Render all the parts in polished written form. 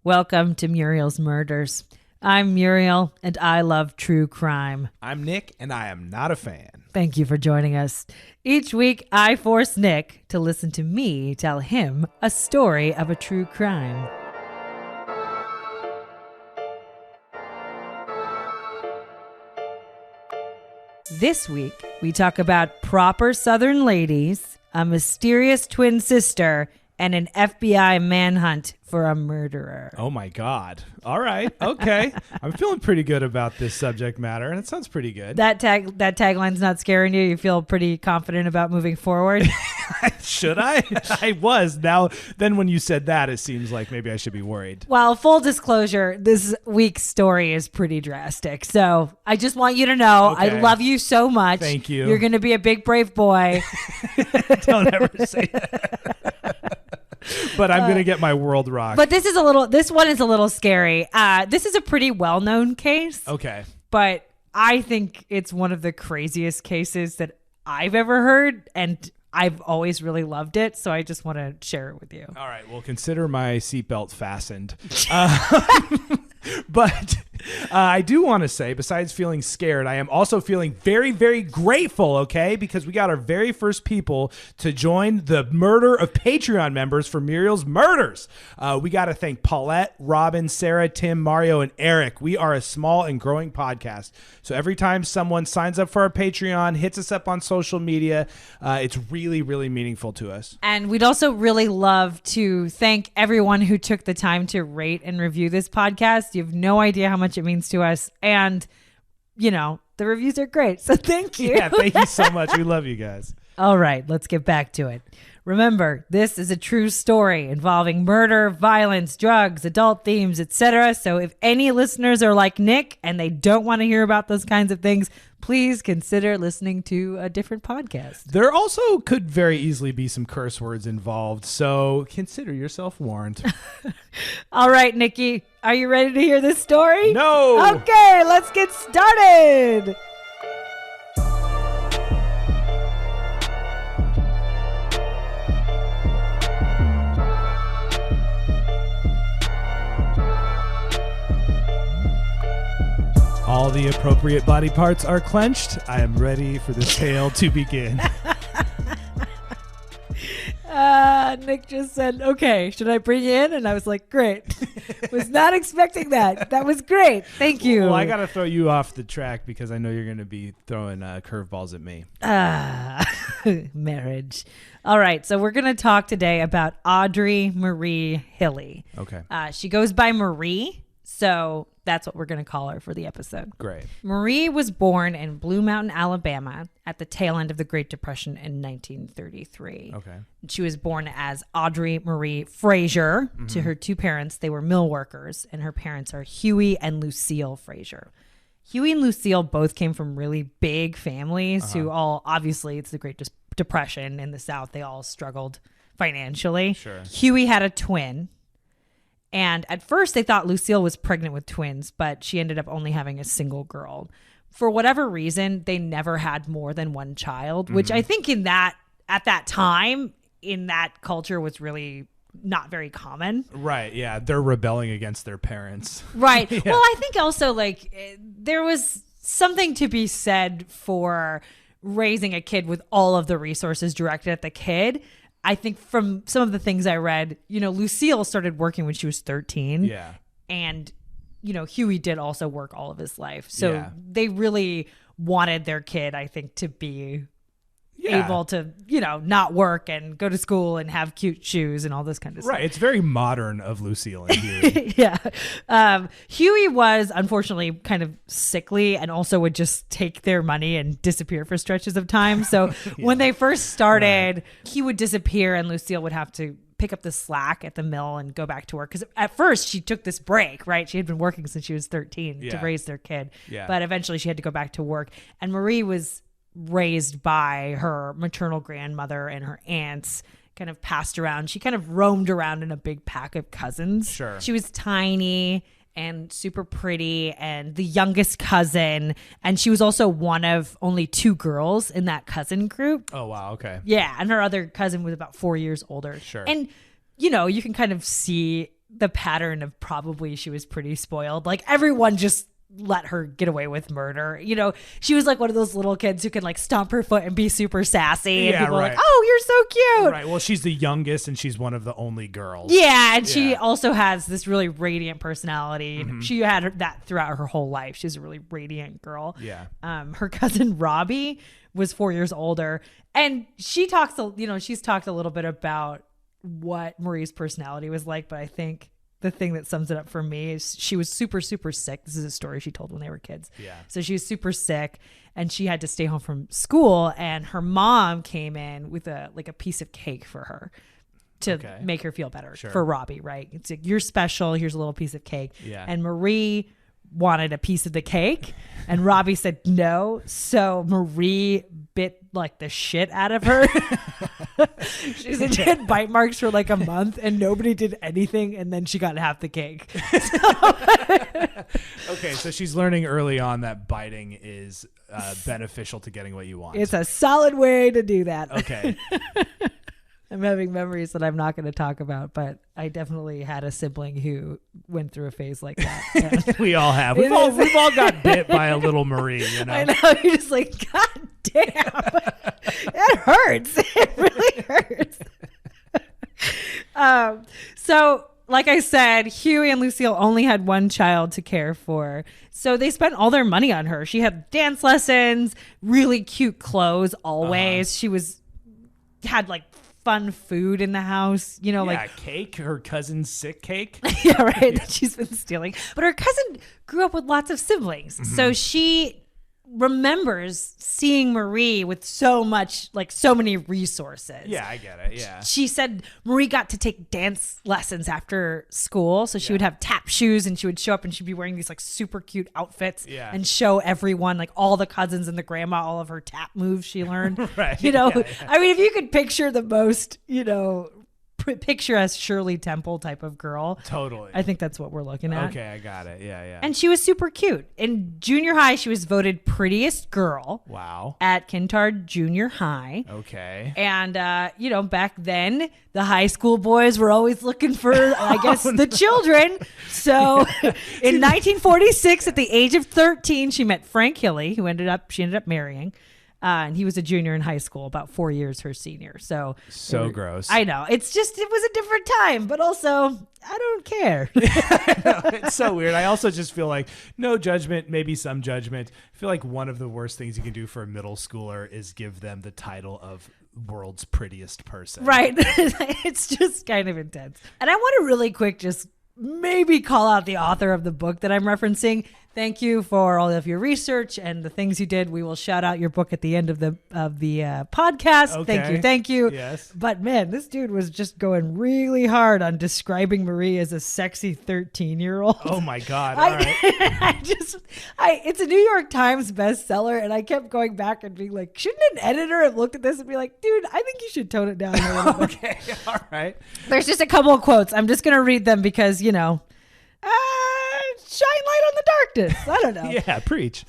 Welcome to Muriel's Murders. I'm Muriel, and I love true crime. I'm Nick, and I am not a fan. Thank you for joining us. Each week, I force Nick to listen to me tell him a story of a true crime. This week, we talk about proper Southern ladies, a mysterious twin sister, and an FBI manhunt for a murderer. Oh my God. All right. Okay. I'm feeling pretty good about this subject matter, and it sounds pretty good. That tagline's not scaring you? You feel pretty confident about moving forward? Should I? I was. Now, then when you said that, it seems like maybe I should be worried. Well, full disclosure, this week's story is pretty drastic. So I just want you to know I love you so much. Thank you. You're going to be a big, brave boy. Don't ever say that. But I'm going to get my world rocked. But this one is a little scary. This is a pretty well-known case. Okay. But I think it's one of the craziest cases that I've ever heard, and I've always really loved it, so I just want to share it with you. All right. Well, consider my seatbelt fastened. But I do want to say, besides feeling scared, I am also feeling very, very grateful, okay? Because we got our very first people to join the murder of Patreon members for Muriel's Murders. We got to thank Paulette, Robin, Sarah, Tim, Mario, and Eric. We are a small and growing podcast. So every time someone signs up for our Patreon, hits us up on social media, it's really, really meaningful to us. And we'd also really love to thank everyone who took the time to rate and review this podcast. You have no idea how much it means to us. And, you know, the reviews are great. So thank you. Yeah, thank you so much. We love you guys. All right, let's get back to it. Remember, this is a true story involving murder, violence, drugs, adult themes, etc. So if any listeners are like Nick and they don't want to hear about those kinds of things, please consider listening to a different podcast. There also could very easily be some curse words involved, so consider yourself warned. All right, Nikki, are you ready to hear this story? No! Okay, let's get started! All the appropriate body parts are clenched. I am ready for this tale to begin. Nick just said, okay, should I bring you in? And I was like, great. Was not expecting that. That was great. Thank you. Well, I got to throw you off the track because I know you're going to be throwing curveballs at me. Marriage. All right. So we're going to talk today about Audrey Marie Hilley. Okay. She goes by Marie. So that's what we're going to call her for the episode. Great. Marie was born in Blue Mountain, Alabama at the tail end of the Great Depression in 1933. Okay. She was born as Audrey Marie Frazier to her two parents. They were mill workers, and her parents are Huey and Lucille Frazier. Huey and Lucille both came from really big families who all, obviously, it's the Great Depression in the South. They all struggled financially. Sure. Huey had a twin. And at first they thought Lucille was pregnant with twins, but she ended up only having a single girl. For whatever reason, they never had more than one child, which I think at that time, in that culture was really not very common. Right. Yeah. They're rebelling against their parents. Right. Yeah. Well, I think also there was something to be said for raising a kid with all of the resources directed at the kid. I think from some of the things I read, Lucille started working when she was 13. Yeah. And, Huey did also work all of his life. So they really wanted their kid, I think, to be able to, not work and go to school and have cute shoes and all this kind of stuff. Right. It's very modern of Lucille and Huey. Yeah. Huey was unfortunately kind of sickly and also would just take their money and disappear for stretches of time. So when they first started, he would disappear and Lucille would have to pick up the slack at the mill and go back to work. Because at first she took this break, right? She had been working since she was 13 to raise their kid. Yeah. But eventually she had to go back to work. And Marie was raised by her maternal grandmother and her aunts, kind of passed around. She kind of roamed around in a big pack of cousins. Sure. She was tiny and super pretty and the youngest cousin. And she was also one of only two girls in that cousin group. Oh, wow. Okay. Yeah. And her other cousin was about 4 years older. Sure. And, you know, you can kind of see the pattern of probably she was pretty spoiled. Like everyone just let her get away with murder. You know, she was like one of those little kids who can like stomp her foot and be super sassy. And people are like, oh, you're so cute. Right. Well, she's the youngest and she's one of the only girls. Yeah. And she also has this really radiant personality. She had that throughout her whole life. She's a really radiant girl. Yeah. Her cousin Robbie was 4 years older. And she talks, she's talked a little bit about what Marie's personality was like, but I think the thing that sums it up for me is she was super, super sick. This is a story she told when they were kids. Yeah. So she was super sick and she had to stay home from school, and her mom came in with a piece of cake for her to make her feel better for Robbie, right? It's like, you're special. Here's a little piece of cake. Yeah. And Marie wanted a piece of the cake and Robbie said no. So Marie bit like the shit out of her. She said she had bite marks for like a month and nobody did anything, and then she got half the cake. Okay, so she's learning early on that biting is beneficial to getting what you want. It's a solid way to do that. Okay. I'm having memories that I'm not going to talk about, but I definitely had a sibling who went through a phase like that. We all have. We've all got bit by a little Marie, you know? I know. You're just like, God damn. It hurts. It really hurts. So, like I said, Huey and Lucille only had one child to care for. So they spent all their money on her. She had dance lessons, really cute clothes always. She had like fun food in the house, like cake, her cousin's sick cake. Yeah, right. That she's been stealing. But her cousin grew up with lots of siblings. So she remembers seeing Marie with so many resources. Yeah, I get it. Yeah. She said Marie got to take dance lessons after school. So she would have tap shoes and she would show up and she'd be wearing these like super cute outfits and show everyone, like all the cousins and the grandma, all of her tap moves she learned. Right. I mean, if you could picture the most, picturesque Shirley Temple type of girl. Totally. I think that's what we're looking at. Okay, I got it. Yeah. And she was super cute. In junior high, she was voted prettiest girl. Wow. At Kintard Junior High. Okay. And, back then, the high school boys were always looking for, I guess, the children. So in 1946, at the age of 13, she met Frank Hilley, who she ended up marrying. And he was a junior in high school, about 4 years her senior. So gross. I know. It was a different time, but also I don't care. It's so weird. I also just feel like no judgment, maybe some judgment. I feel like one of the worst things you can do for a middle schooler is give them the title of world's prettiest person. Right. It's just kind of intense. And I want to really quick just maybe call out the author of the book that I'm referencing. Thank you for all of your research and the things you did. We will shout out your book at the end of the podcast. Okay. Thank you. Yes. But man, this dude was just going really hard on describing Marie as a sexy 13-year-old. Oh my God. All right. It's a New York Times bestseller, and I kept going back and being like, shouldn't an editor have looked at this and be like, dude, I think you should tone it down a little bit. Okay. All right. There's just a couple of quotes. I'm just going to read them because, shine light on the darkness. I don't know. Yeah, preach.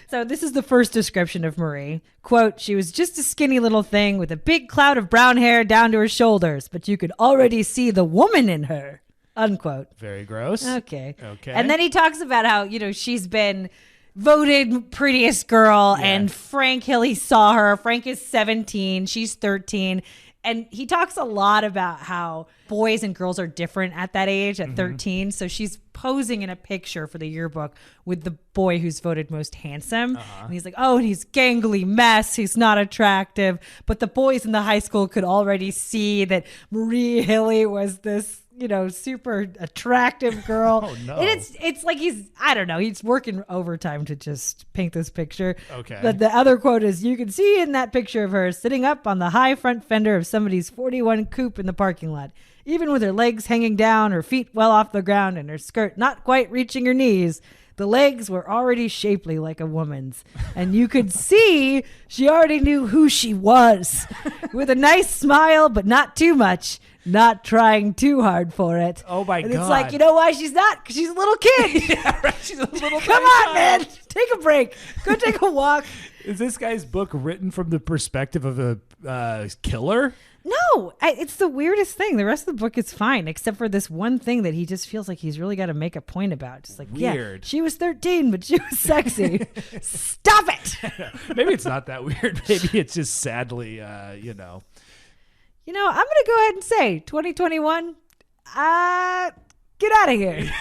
So this is the first description of Marie. Quote, she was just a skinny little thing with a big cloud of brown hair down to her shoulders, but you could already see the woman in her. Unquote. Very gross. Okay. And then he talks about how, she's been voted prettiest girl and Frank Hilley saw her. Frank is 17. She's 13. And he talks a lot about how boys and girls are different at that age, at 13. So she's posing in a picture for the yearbook with the boy who's voted most handsome. And he's like, oh, and he's gangly mess. He's not attractive. But the boys in the high school could already see that Marie Hilley was this, super attractive girl. Oh, no. And it's like he's working overtime to just paint this picture. Okay. But the other quote is, you can see in that picture of her sitting up on the high front fender of somebody's 41 coupe in the parking lot. Even with her legs hanging down, her feet well off the ground, and her skirt not quite reaching her knees, the legs were already shapely like a woman's. And you could see she already knew who she was. With a nice smile, but not too much. Not trying too hard for it. Oh my God. And it's like, you know why she's not? Because she's a little kid. Yeah, right. She's a little Come on, man. Take a break. Go take a walk. Is this guy's book written from the perspective of a killer? No, it's the weirdest thing. The rest of the book is fine, except for this one thing that he just feels like he's really got to make a point about. Just like, weird. Yeah, she was 13, but she was sexy. Stop it. Maybe it's not that weird. Maybe it's just sadly, I'm going to go ahead and say 2021, get out of here.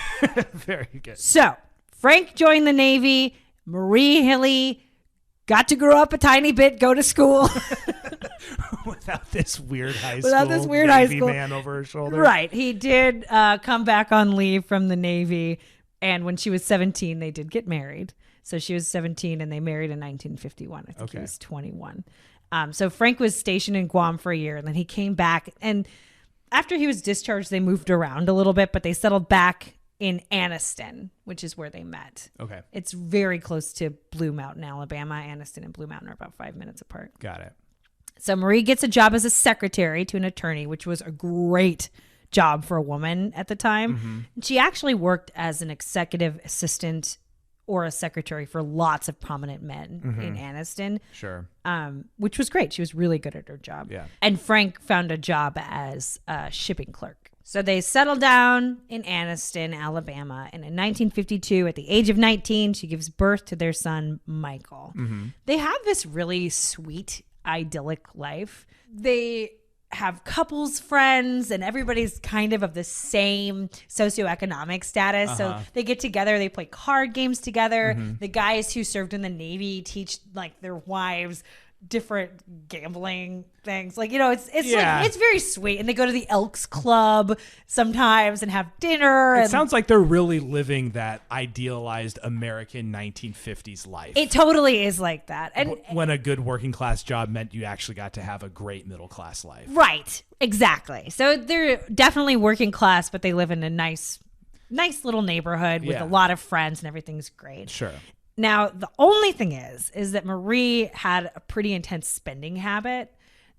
Very good. So Frank joined the Navy. Marie Hilley got to grow up a tiny bit, go to school. Without this weird high school man over her shoulder. Right. He did come back on leave from the Navy. And when she was 17, they did get married. So she was 17 and they married in 1951. I think he was 21. So Frank was stationed in Guam for a year and then he came back. And after he was discharged, they moved around a little bit, but they settled back in Anniston, which is where they met. Okay. It's very close to Blue Mountain, Alabama. Anniston and Blue Mountain are about 5 minutes apart. Got it. So Marie gets a job as a secretary to an attorney, which was a great job for a woman at the time. Mm-hmm. She actually worked as an executive assistant or a secretary for lots of prominent men in Anniston. Sure. Which was great. She was really good at her job. Yeah. And Frank found a job as a shipping clerk. So they settled down in Anniston, Alabama. And in 1952, at the age of 19, she gives birth to their son, Michael. Mm-hmm. They have this really sweet, idyllic life. They have couples friends and everybody's kind of the same socioeconomic status. So they get together, they play card games together. The guys who served in the Navy teach like their wives different gambling things. Like, it's like, it's very sweet. And they go to the Elks Club sometimes and have dinner. It sounds like they're really living that idealized American 1950s life. It totally is like that. And when a good working class job meant you actually got to have a great middle class life. Right. Exactly. So they're definitely working class, but they live in a nice little neighborhood with a lot of friends and everything's great. Sure. Now, the only thing is that Marie had a pretty intense spending habit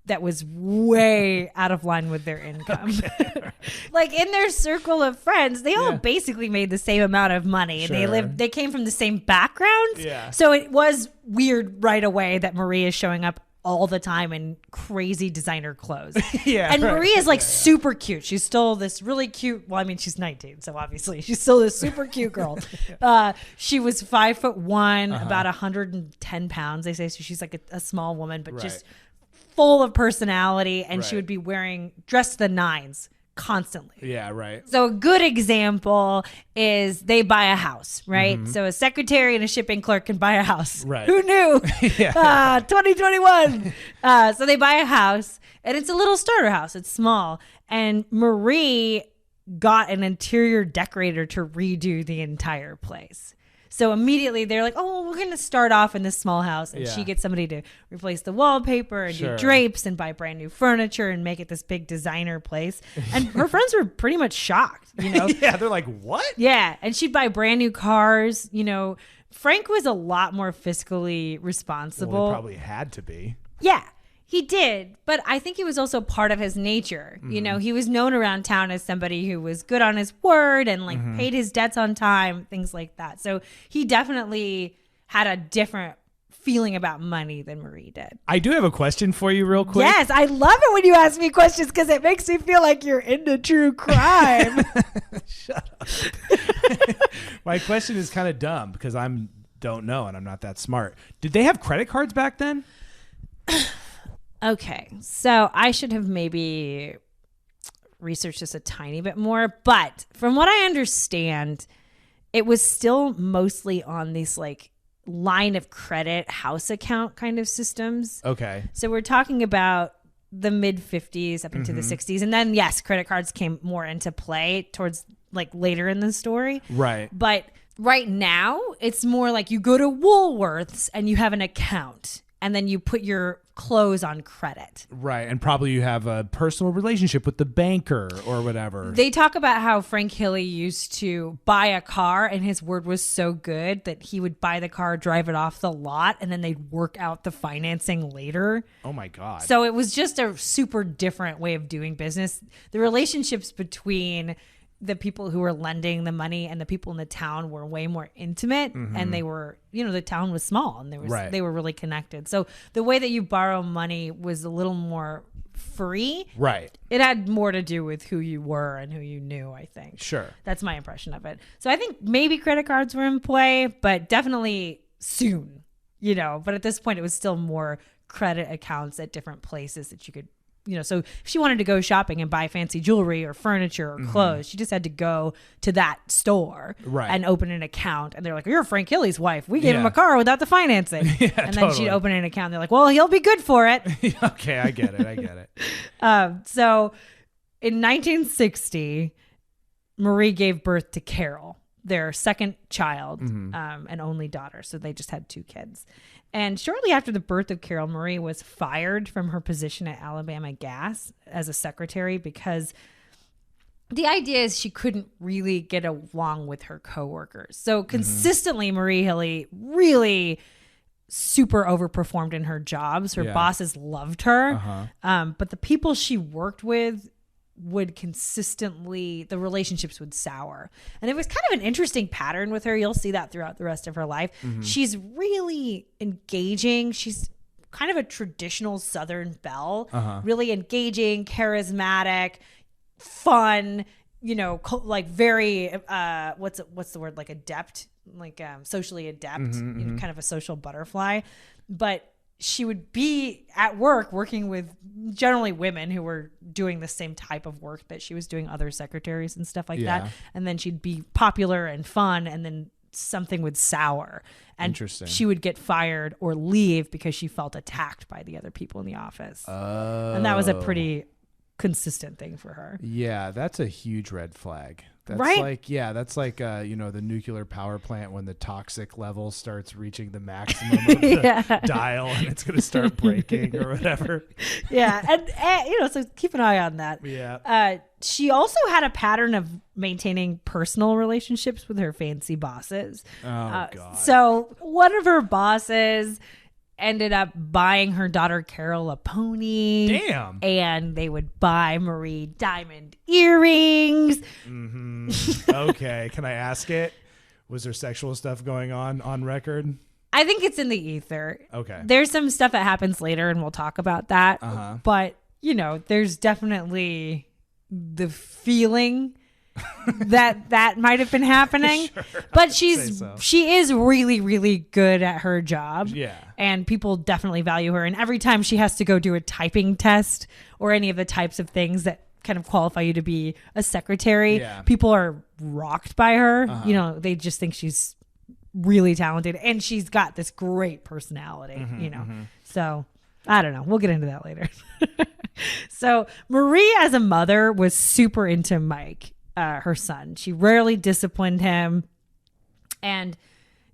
that was way out of line with their income. Like in their circle of friends, they all basically made the same amount of money. Sure. They came from the same backgrounds. Yeah. So it was weird right away that Marie is showing up all the time in crazy designer clothes. And Marie is like super cute. She's still this really cute. Well, I mean, she's 19, so obviously she's still this super cute girl. She was 5'1", about 110 pounds. They say so. She's like a small woman, but just full of personality. And she would be dressed to the nines constantly. Yeah, right. So a good example is they buy a house, right? So a secretary and a shipping clerk can buy a house. Right. Who knew? 2021. So they buy a house and it's a little starter house. It's small. And Marie got an interior decorator to redo the entire place. So immediately they're like, oh, we're going to start off in this small house. And she gets somebody to replace the wallpaper and do drapes and buy brand new furniture and make it this big designer place. And her friends were pretty much shocked, Yeah, they're like, what? Yeah. And she'd buy brand new cars. Frank was a lot more fiscally responsible. Well, he probably had to be. Yeah. He did, but I think it was also part of his nature. He was known around town as somebody who was good on his word and paid his debts on time, things like that. So he definitely had a different feeling about money than Marie did. I do have a question for you real quick. Yes, I love it when you ask me questions because it makes me feel like you're into true crime. Shut up. My question is kind of dumb because don't know and I'm not that smart. Did they have credit cards back then? Okay, so I should have maybe researched this a tiny bit more, but from what I understand, it was still mostly on these like line of credit house account kind of systems. Okay. So we're talking about the mid 50s up into the 60s. And then, yes, credit cards came more into play towards like later in the story. Right. But right now, it's more like you go to Woolworths and you have an account and then you put your clothes on credit. Right. And probably you have a personal relationship with the banker or whatever. They talk about how Frank Hilley used to buy a car and his word was so good that he would buy the car, drive it off the lot, and then they'd work out the financing later. Oh my God. So it was just a super different way of doing business. The relationships between the people who were lending the money and the people in the town were way more intimate, and they were, the town was small and they were really connected. So the way that you borrow money was a little more free. Right. It had more to do with who you were and who you knew, I think. Sure. That's my impression of it. So I think maybe credit cards were in play, but definitely soon, but at this point it was still more credit accounts at different places that you could, so if she wanted to go shopping and buy fancy jewelry or furniture or clothes, she just had to go to that store and open an account. And they're like, you're Frank Hilley's wife. We gave him a car without the financing. And then she'd open an account. They're like, well, he'll be good for it. Okay, I get it. So in 1960, Marie gave birth to Carol, their second child, and only daughter. So they just had 2 kids. And shortly after the birth of Carol, Marie was fired from her position at Alabama Gas as a secretary because the idea is she couldn't really get along with her coworkers. So consistently, Marie Hilley really super overperformed in her jobs. Her bosses loved her. But the people she worked with would the relationships would sour. And it was kind of an interesting pattern with her. You'll see that throughout the rest of her life. She's really engaging. She's kind of a traditional Southern belle, really engaging, charismatic, fun, like very, what's the word? Like adept, like socially adept, kind of a social butterfly. But she would be at work working with generally women who were doing the same type of work that she was doing, other secretaries and stuff like that. And then she'd be popular and fun, and then something would sour. And she would get fired or leave because she felt attacked by the other people in the office. And that was a pretty consistent thing for her. Yeah, that's a huge red flag. That's right? That's like the nuclear power plant when the toxic level starts reaching the maximum of the dial and it's going to start breaking or whatever. Yeah, and so keep an eye on that. Yeah. She also had a pattern of maintaining personal relationships with her fancy bosses. Oh, God. So one of her bosses ended up buying her daughter Carol a pony. Damn. And they would buy Marie diamond earrings. Okay. Can I ask it? Was there sexual stuff going on record? I think it's in the ether. Okay. There's some stuff that happens later and we'll talk about that. But, there's definitely the feeling that might have been happening. Sure, but she is really, really good at her job. Yeah. And people definitely value her. And every time she has to go do a typing test or any of the types of things that kind of qualify you to be a secretary, people are rocked by her. They just think she's really talented and she's got this great personality, So I don't know. We'll get into that later. So Marie as a mother was super into Mike, her son. She rarely disciplined him, and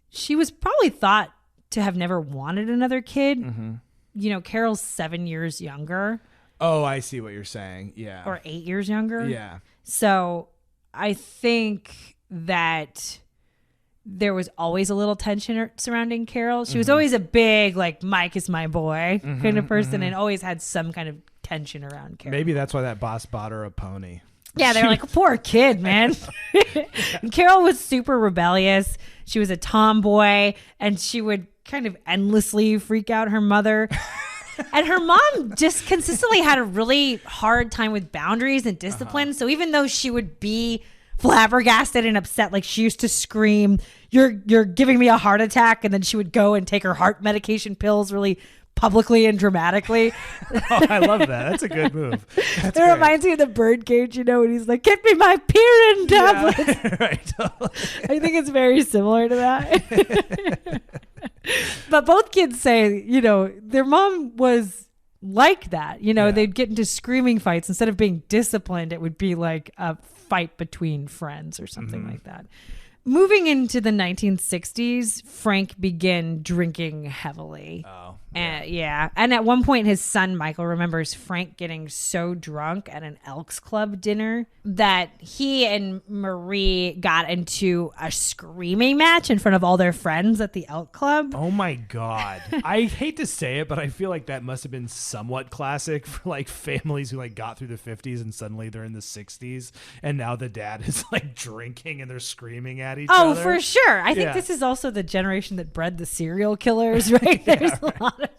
she was probably thought to have never wanted another kid. Carol's 7 years younger. Oh, I see what you're saying. Yeah. Or 8 years younger. Yeah. So I think that there was always a little tension surrounding Carol. She was always a big, like, Mike is my boy kind of person, and always had some kind of tension around Carol. Maybe that's why that boss bought her a pony. Yeah, they're like, poor kid, man. And Carol was super rebellious. She was a tomboy, and she would kind of endlessly freak out her mother. And her mom just consistently had a really hard time with boundaries and discipline. So even though she would be flabbergasted and upset, like she used to scream, you're giving me a heart attack, and then she would go and take her heart medication pills really publicly and dramatically. Oh, I love that. That's a good move. It reminds me of the Birdcage, when he's like, get me my Pirin tablets. Yeah, right. I think it's very similar to that. But both kids say, their mom was like that. They'd get into screaming fights. Instead of being disciplined, it would be like a fight between friends or something like that. Moving into the 1960s, Frank began drinking heavily. Oh. And at one point, his son, Michael, remembers Frank getting so drunk at an Elks Club dinner that he and Marie got into a screaming match in front of all their friends at the Elk Club. Oh, my God. I hate to say it, but I feel like that must have been somewhat classic for, like, families who, like, got through the 50s and suddenly they're in the 60s. And now the dad is, like, drinking and they're screaming at each other. Oh, for sure. I think this is also the generation that bred the serial killers, right? There's a lot of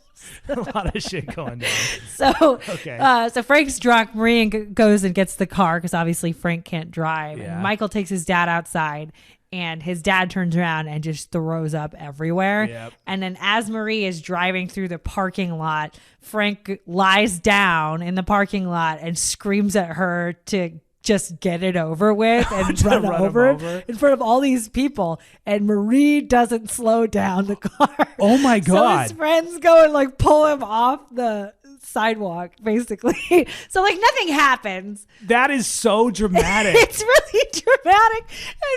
A lot of shit going down. So, Okay. So Frank's drunk. Marie goes and gets the car because obviously Frank can't drive. Yeah. And Michael takes his dad outside, and his dad turns around and just throws up everywhere. Yep. And then as Marie is driving through the parking lot, Frank lies down in the parking lot and screams at her to just get it over with and run over in front of all these people. And Marie doesn't slow down the car. Oh my God. So his friends go and like pull him off the sidewalk, basically. So like nothing happens. That is so dramatic. It's really dramatic.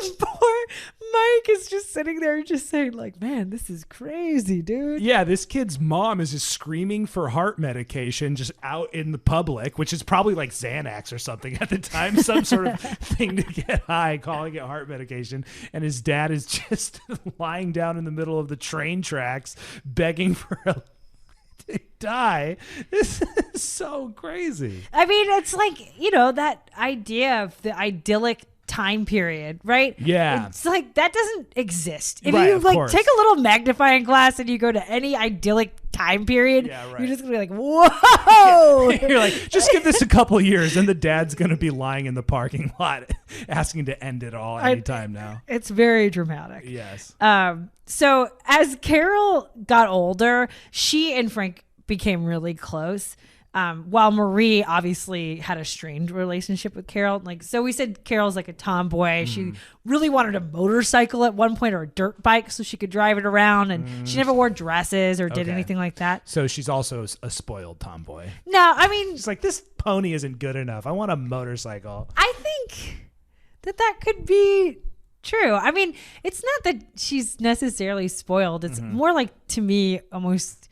And poor Mike is just sitting there just saying like, man, this is crazy, dude. Yeah, this kid's mom is just screaming for heart medication just out in the public, which is probably like Xanax or something at the time, some sort of thing to get high, calling it heart medication. And his dad is just lying down in the middle of the train tracks, begging for a to die. This is so crazy. I mean, it's like, you know, that idea of the idyllic time period, right? Yeah. It's like that doesn't exist. If Right, you of like course. take a little magnifying glass and you go to any idyllic time period, Yeah, right. you're just gonna be like, whoa. You're like, just give this a couple years and the dad's going to be lying in the parking lot asking to end it all anytime now. It's very dramatic. Yes. So as Carol got older, she and Frank became really close. While Marie obviously had a strained relationship with Carol. Like, so we said Carol's like a tomboy. She really wanted a motorcycle at one point or a dirt bike so she could drive it around. And she never wore dresses or did Okay. anything like that. So she's also a spoiled tomboy. No, I mean, She's like, this pony isn't good enough. I want a motorcycle. I think that could be true. I mean, it's not that she's necessarily spoiled. It's more like, to me, almost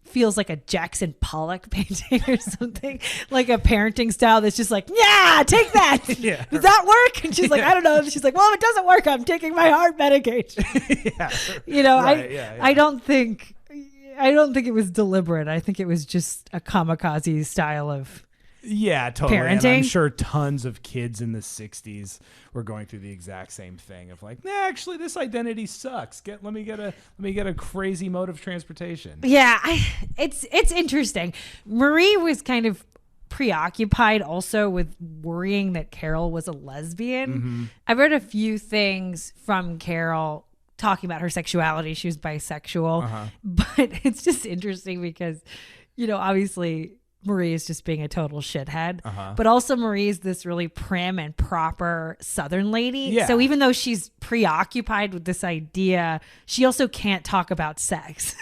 feels like a Jackson Pollock painting or something, like a parenting style that's just like, yeah, take that. Yeah. Does that work? And she's like, I don't know. And she's like, well, if it doesn't work, I'm taking my heart medication. Yeah. You know, Right, yeah. I don't think it was deliberate. I think it was just a kamikaze style of Yeah, totally. And I'm parenting. sure tons of kids in the 60s were going through the exact same thing of like, nah, actually this identity sucks. Let me get a crazy mode of transportation. Yeah, it's interesting. Marie was kind of preoccupied also with worrying that Carol was a lesbian. I've read a few things from Carol talking about her sexuality. She was bisexual, but it's just interesting because, you know, obviously Marie is just being a total shithead, but also Marie is this really prim and proper Southern lady. Yeah. So even though she's preoccupied with this idea, she also can't talk about sex.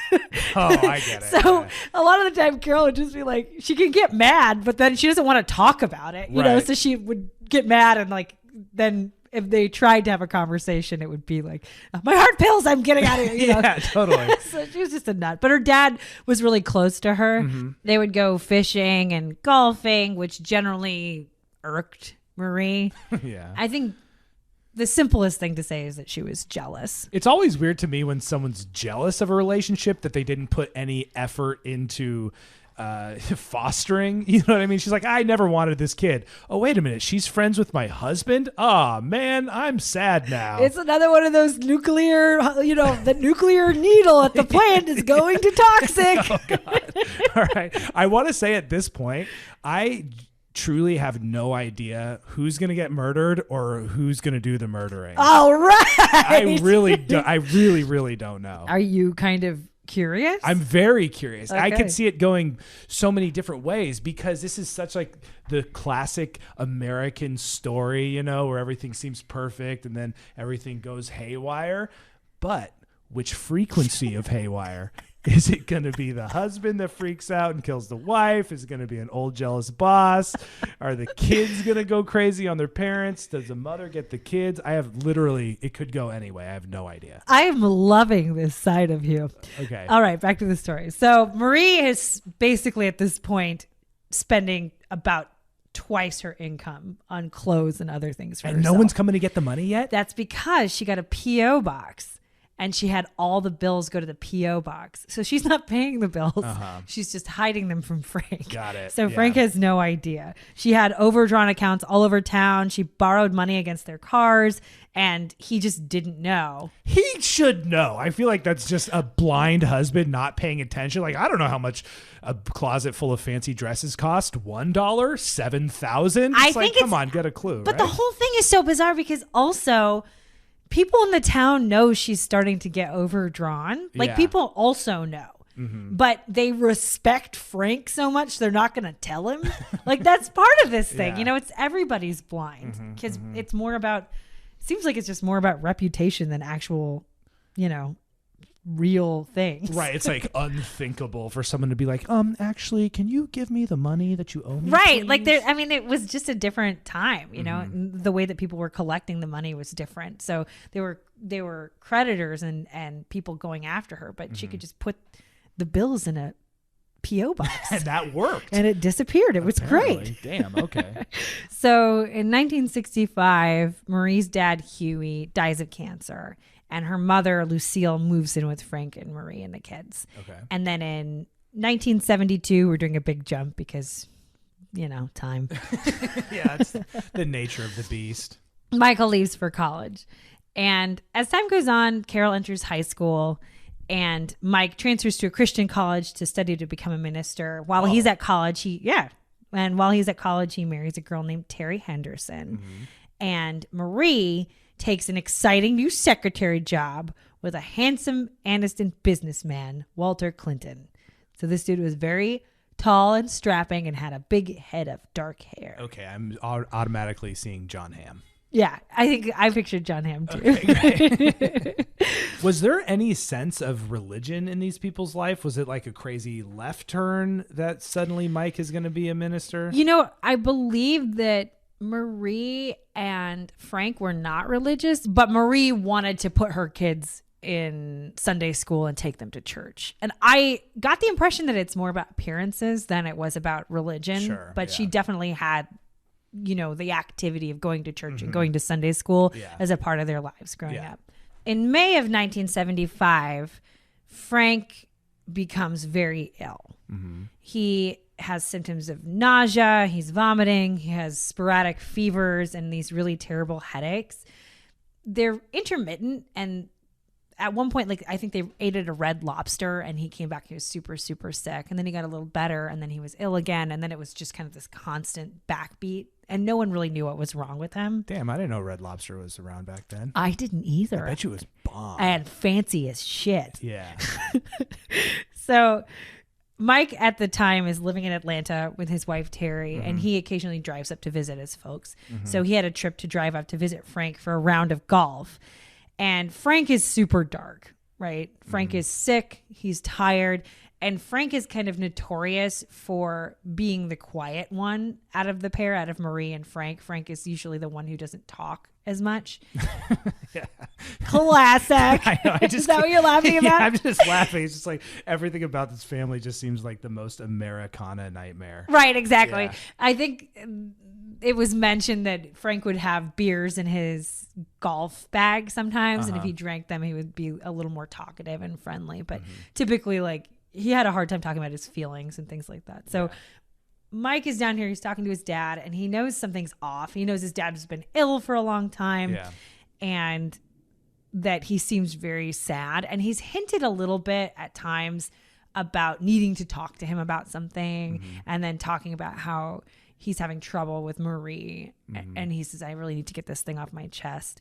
Oh, I get it. So Yeah. a lot of the time Carol would just be like, she can get mad, but then she doesn't want to talk about it, you know? Right. So she would get mad and like, then if they tried to have a conversation, it would be like, my heart pills, I'm getting out of here. You know? Yeah, totally. So she was just a nut. But her dad was really close to her. They would go fishing and golfing, which generally irked Marie. Yeah. I think the simplest thing to say is that she was jealous. It's always weird to me when someone's jealous of a relationship that they didn't put any effort into fostering. You know what I mean? She's like, I never wanted this kid. Oh, wait a minute. She's friends with my husband? Oh, man, I'm sad now. It's another one of those nuclear, you know, the nuclear needle at the plant is going to toxic. Oh, God. All right. I want to say at this point, I truly have no idea who's going to get murdered or who's going to do the murdering. All right. I really don't know. Are you kind of curious? I'm very curious. I Okay. could see it going so many different ways because this is such like the classic American story, you know, where everything seems perfect and then everything goes haywire. But which frequency of haywire? Is it going to be the husband that freaks out and kills the wife? Is it going to be an old jealous boss? Are the kids going to go crazy on their parents? Does the mother get the kids? It could go anyway. I have no idea. I'm loving this side of you. Okay. All right, back to the story. So Marie is basically at this point spending about twice her income on clothes and other things for And herself. no one's coming to get the money yet? That's because she got a P.O. box. and she had all the bills go to the P.O. box. So she's not paying the bills. She's just hiding them from Frank. Got it. So Frank has no idea. She had overdrawn accounts all over town. She borrowed money against their cars, and he just didn't know. He should know. I feel like that's just a blind husband not paying attention. Like, I don't know how much a closet full of fancy dresses cost. $1, 7,000. I It's like, think come on, get a clue. But right? the whole thing is so bizarre because also people in the town know she's starting to get overdrawn. Like Yeah. people also know. But they respect Frank so much they're not going to tell him. Like that's part of this thing. Yeah. You know, it's everybody's blind because it's more about, seems like it's just more about reputation than actual, you know, real things. Right. It's like unthinkable for someone to be like, actually, can you give me the money that you owe me? Right. Please? Like there, I mean, it was just a different time, you know, and the way that people were collecting the money was different. So they were creditors and people going after her, but she could just put the bills in a P.O. box. And that worked. And it disappeared. It was Apparently. great. Damn. Okay. So in 1965, Marie's dad, Huey, dies of cancer. And her mother, Lucille, moves in with Frank and Marie and the kids. Okay. And then in 1972, we're doing a big jump because, you know, time. Yeah, it's the nature of the beast. Michael leaves for college. And as time goes on, Carol enters high school. And Mike transfers to a Christian college to study to become a minister. While he's at college, and while he's at college, he marries a girl named Terry Henderson. And Marie takes an exciting new secretary job with a handsome Aniston businessman, Walter Clinton. So this dude was very tall and strapping and had a big head of dark hair. Okay, I'm automatically seeing John Hamm. Yeah, I think I pictured John Hamm too. Okay, great. Was there any sense of religion in these people's life? Was it like a crazy left turn that suddenly Mike is going to be a minister? You know, I believe that Marie and Frank were not religious, but Marie wanted to put her kids in Sunday school and take them to church. And I got the impression that it's more about appearances than it was about religion. Sure, but she definitely had, you know, the activity of going to church and going to Sunday school as a part of their lives growing up. In May of 1975, Frank becomes very ill. He has symptoms of nausea, he's vomiting, he has sporadic fevers and these really terrible headaches. They're intermittent, and at one point, like I think they ate at a Red Lobster and he came back, he was super, super sick. And then he got a little better and then he was ill again. And then it was just kind of this constant backbeat and no one really knew what was wrong with him. Damn, I didn't know Red Lobster was around back then. I didn't either. I bet you it was bomb. And fancy as shit. Yeah. So Mike at the time is living in Atlanta with his wife, Terry, and he occasionally drives up to visit his folks. So he had a trip to drive up to visit Frank for a round of golf. And Frank is super dark, right? Frank is sick. He's tired. And Frank is kind of notorious for being the quiet one out of the pair, out of Marie and Frank. Frank is usually the one who doesn't talk as much. Classic. I know, Is that what you're laughing about? Yeah, I'm just laughing. It's just like everything about this family just seems like the most Americana nightmare. Right, exactly. Yeah. I think it was mentioned that Frank would have beers in his golf bag sometimes. And if he drank them, he would be a little more talkative and friendly. But typically, like, he had a hard time talking about his feelings and things like that. So Mike is down here. He's talking to his dad and he knows something's off. He knows his dad has been ill for a long time and that he seems very sad. And he's hinted a little bit at times about needing to talk to him about something and then talking about how he's having trouble with Marie. And he says, I really need to get this thing off my chest.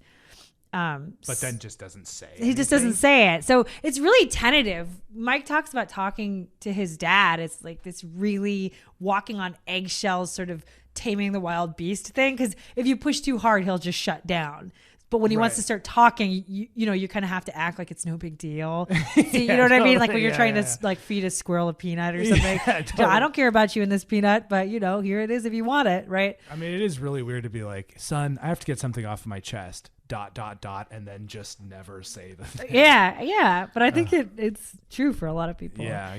But then just doesn't say He just doesn't say it. So it's really tentative. Mike talks about talking to his dad. It's like this really walking on eggshells, sort of taming the wild beast thing. Because if you push too hard, he'll just shut down. But when he wants to start talking, you know, you kind of have to act like it's no big deal. So, you know what I mean? Like when you're trying to like feed a squirrel a peanut or something. Totally. I don't care about you in this peanut, but you know, here it is if you want it, right? I mean, it is really weird to be like, son, I have to get something off of my chest, ... and then just never say the thing. Yeah. But I think it's true for a lot of people. Yeah,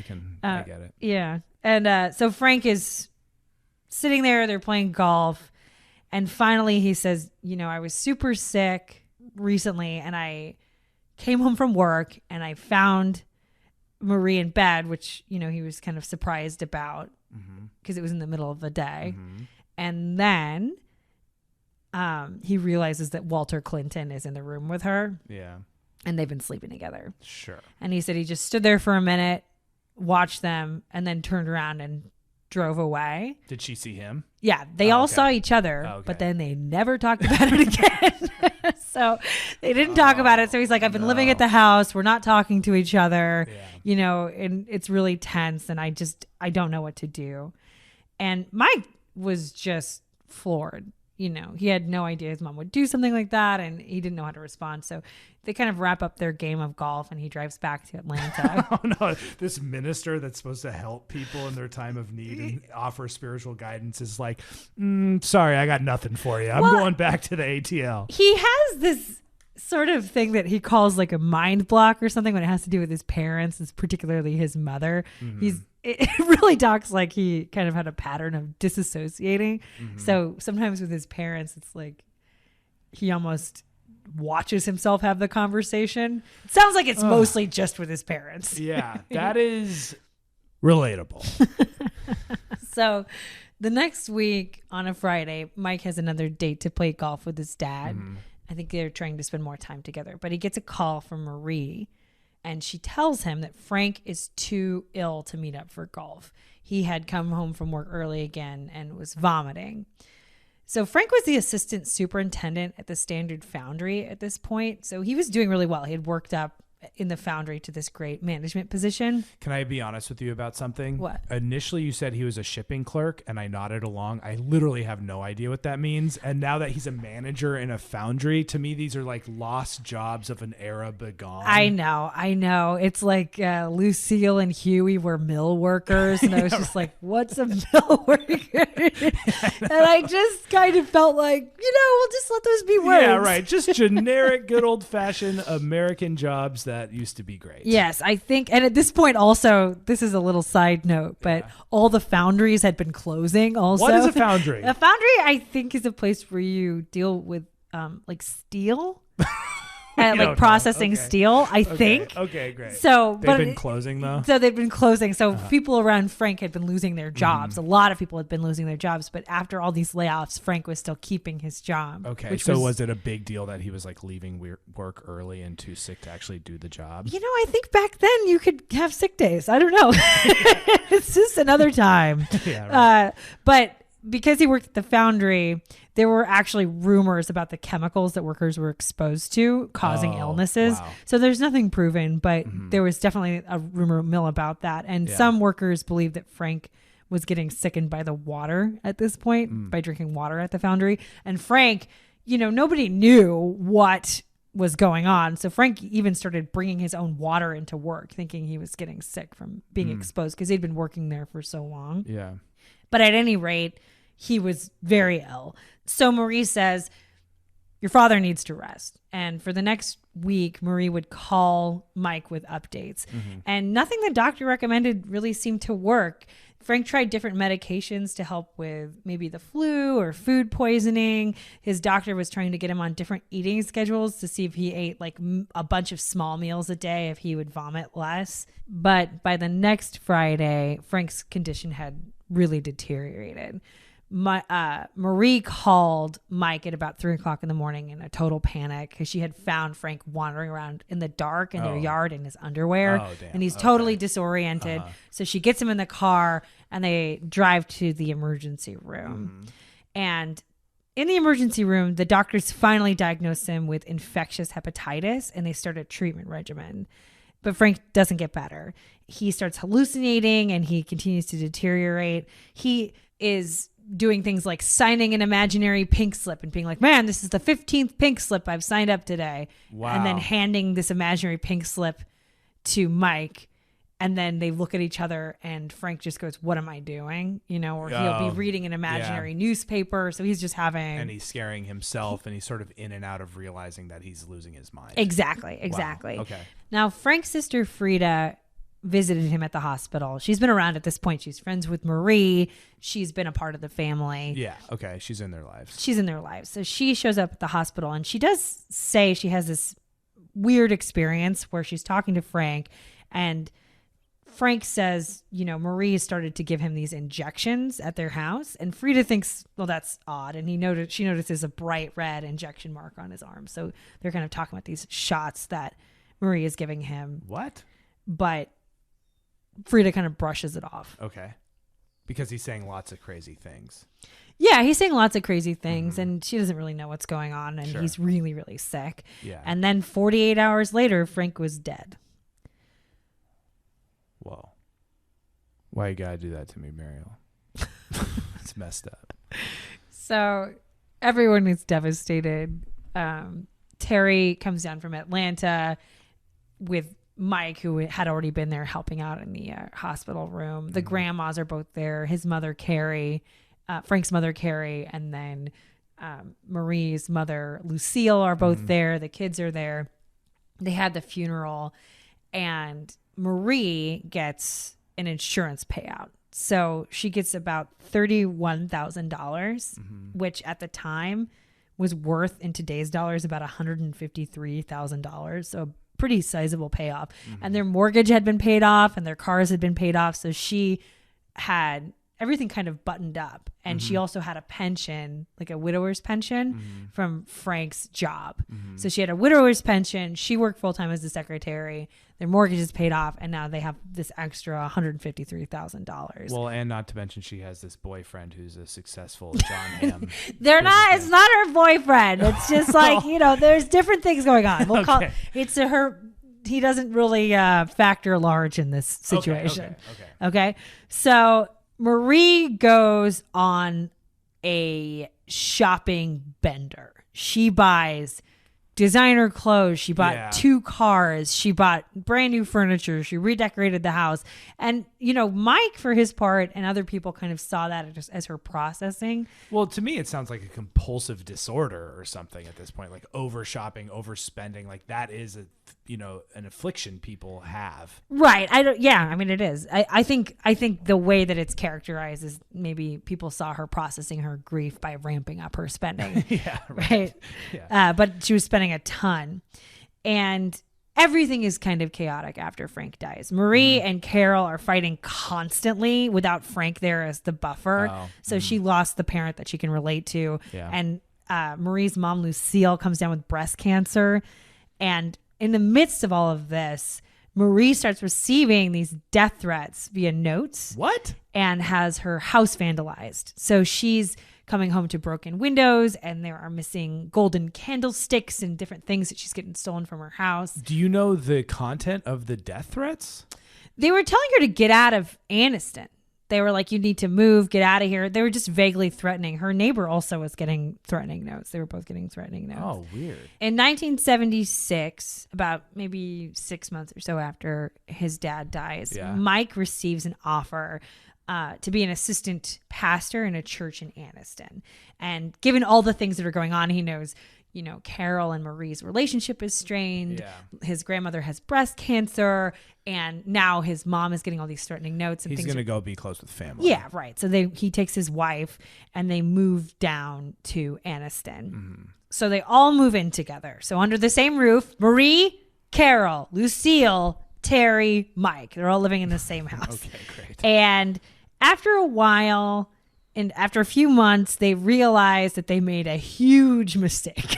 I get it. Yeah. And so Frank is sitting there, they're playing golf. And finally he says, you know, I was super sick recently and I came home from work and I found Marie in bed, which, you know, he was kind of surprised about because it was in the middle of the day. And then he realizes that Walter Clinton is in the room with her. Yeah. And they've been sleeping together. Sure. And he said he just stood there for a minute, watched them, and then turned around and drove away. Did she see him? Yeah, they all saw each other, but then they never talked about it again. So they didn't talk about it. So he's like, I've been living at the house. We're not talking to each other, you know, and it's really tense. And I don't know what to do. And Mike was just floored. You know, he had no idea his mom would do something like that, and he didn't know how to respond. So they kind of wrap up their game of golf, and he drives back to Atlanta. Oh, no. This minister that's supposed to help people in their time of need and offer spiritual guidance is like, sorry, I got nothing for you. I'm going back to the ATL. He has this sort of thing that he calls like a mind block or something when it has to do with his parents, it's particularly his mother. It really talks like he kind of had a pattern of disassociating. So sometimes with his parents, it's like he almost watches himself have the conversation. It sounds like it's mostly just with his parents. Yeah, that is relatable. So the next week on a Friday, Mike has another date to play golf with his dad. I think they're trying to spend more time together, but he gets a call from Marie. And she tells him that Frank is too ill to meet up for golf. He had come home from work early again and was vomiting. So Frank was the assistant superintendent at the Standard Foundry at this point. So he was doing really well. He had worked up in the foundry to this great management position. Can I be honest with you about something? What? Initially, you said he was a shipping clerk, and I nodded along. I literally have no idea what that means. And now that he's a manager in a foundry, to me, these are like lost jobs of an era begone. I know. It's like Lucille and Huey were mill workers. And I was just like, what's a mill worker? And I just kind of felt like, you know, we'll just let those be words. Yeah, right. Just generic, good old-fashioned American jobs that used to be great. Yes, I think, and at this point also, this is a little side note, but all the foundries had been closing also. What is a foundry? A foundry, I think, is a place where you deal with like steel. Like processing steel, I think. Okay, great. So they've been closing though. So they've been closing. So people around Frank had been losing their jobs. A lot of people had been losing their jobs. But after all these layoffs, Frank was still keeping his job. Okay. So was it a big deal that he was like leaving work early and too sick to actually do the job? You know, I think back then you could have sick days. I don't know. It's just another time. Yeah. Right. But because he worked at the foundry, there were actually rumors about the chemicals that workers were exposed to causing illnesses. Wow. So there's nothing proven, but there was definitely a rumor mill about that. And some workers believe that Frank was getting sickened by the water at this point, by drinking water at the foundry. And Frank, you know, nobody knew what was going on. So Frank even started bringing his own water into work, thinking he was getting sick from being exposed because he'd been working there for so long. Yeah. But at any rate, he was very ill. So Marie says, your father needs to rest. And for the next week, Marie would call Mike with updates. And nothing the doctor recommended really seemed to work. Frank tried different medications to help with maybe the flu or food poisoning. His doctor was trying to get him on different eating schedules to see if he ate like a bunch of small meals a day, if he would vomit less. But by the next Friday, Frank's condition had really deteriorated. Marie called Mike at about 3:00 in the morning in a total panic because she had found Frank wandering around in the dark in their yard in his underwear. And he's totally disoriented. So she gets him in the car and they drive to the emergency room. And in the emergency room, the doctors finally diagnosed him with infectious hepatitis and they start a treatment regimen. But Frank doesn't get better. He starts hallucinating and he continues to deteriorate. He is doing things like signing an imaginary pink slip and being like, man, this is the 15th pink slip I've signed up today. Wow. And then handing this imaginary pink slip to Mike. And then they look at each other and Frank just goes, what am I doing? You know, or he'll be reading an imaginary newspaper. So he's just having... And he's scaring himself and he's sort of in and out of realizing that he's losing his mind. Exactly. Wow. Okay. Now, Frank's sister Frida visited him at the hospital. She's been around at this point. She's friends with Marie. She's been a part of the family. Yeah. Okay. She's in their lives. So she shows up at the hospital and she does say she has this weird experience where she's talking to Frank, and Frank says, Marie started to give him these injections at their house, and Frida thinks, well, that's odd. And she notices a bright red injection mark on his arm. So they're kind of talking about these shots that Marie is giving him. What? But Frida kind of brushes it off. Okay. Because he's saying lots of crazy things. Yeah, he's saying lots of crazy things, and she doesn't really know what's going on, and he's really, really sick. Yeah. And then 48 hours later, Frank was dead. Whoa. Why you gotta do that to me, Muriel? It's messed up. So everyone is devastated. Terry comes down from Atlanta with Mike, who had already been there helping out in the hospital room. The grandmas are both there. His mother, Carrie, Frank's mother, Carrie, and then Marie's mother, Lucille, are both there. The kids are there. They had the funeral, and Marie gets an insurance payout. So she gets about $31,000, which at the time was worth, in today's dollars, about $153,000. So a pretty sizable payoff. And their mortgage had been paid off and their cars had been paid off. So she had everything kind of buttoned up. And she also had a pension, like a widower's pension from Frank's job. So she had a widower's pension. She worked full time as a secretary. Their mortgage is paid off. And now they have this extra $153,000. Well, and not to mention she has this boyfriend who's a successful John Hamm. It's not her boyfriend. It's just like, there's different things going on. We'll call it's her. He doesn't really factor large in this situation. Okay. So Marie goes on a shopping bender. She buys designer clothes. She bought 2 cars. She bought brand new furniture. She redecorated the house. And, Mike, for his part, and other people kind of saw that just as her processing. Well, to me, it sounds like a compulsive disorder or something at this point, like over shopping, overspending. Like that is an affliction people have. Right. It is. I think the way that it's characterized is maybe people saw her processing her grief by ramping up her spending. Yeah. Right. Yeah. But she was spending a ton, and everything is kind of chaotic after Frank dies. Marie and Carol are fighting constantly without Frank there as the buffer. So she lost the parent that she can relate to. Yeah. And Marie's mom, Lucille, comes down with breast cancer. And in the midst of all of this, Marie starts receiving these death threats via notes. What? And has her house vandalized. So she's coming home to broken windows, and there are missing golden candlesticks and different things that she's getting stolen from her house. Do you know the content of the death threats? They were telling her to get out of Anniston. They were like, you need to move, get out of here. They were just vaguely threatening. Her neighbor also was getting threatening notes. They were both getting threatening notes. Oh, weird. In 1976, about maybe 6 months or so after his dad dies, Mike receives an offer to be an assistant pastor in a church in Anniston. And given all the things that are going on, he knows, Carol and Marie's relationship is strained. Yeah. His grandmother has breast cancer. And now his mom is getting all these threatening notes. And he's going to go be close with family. Yeah, right. So he takes his wife and they move down to Anniston. So they all move in together. So under the same roof, Marie, Carol, Lucille, Terry, Mike. They're all living in the same house. Okay, great. And after a while, and after a few months, they realize that they made a huge mistake.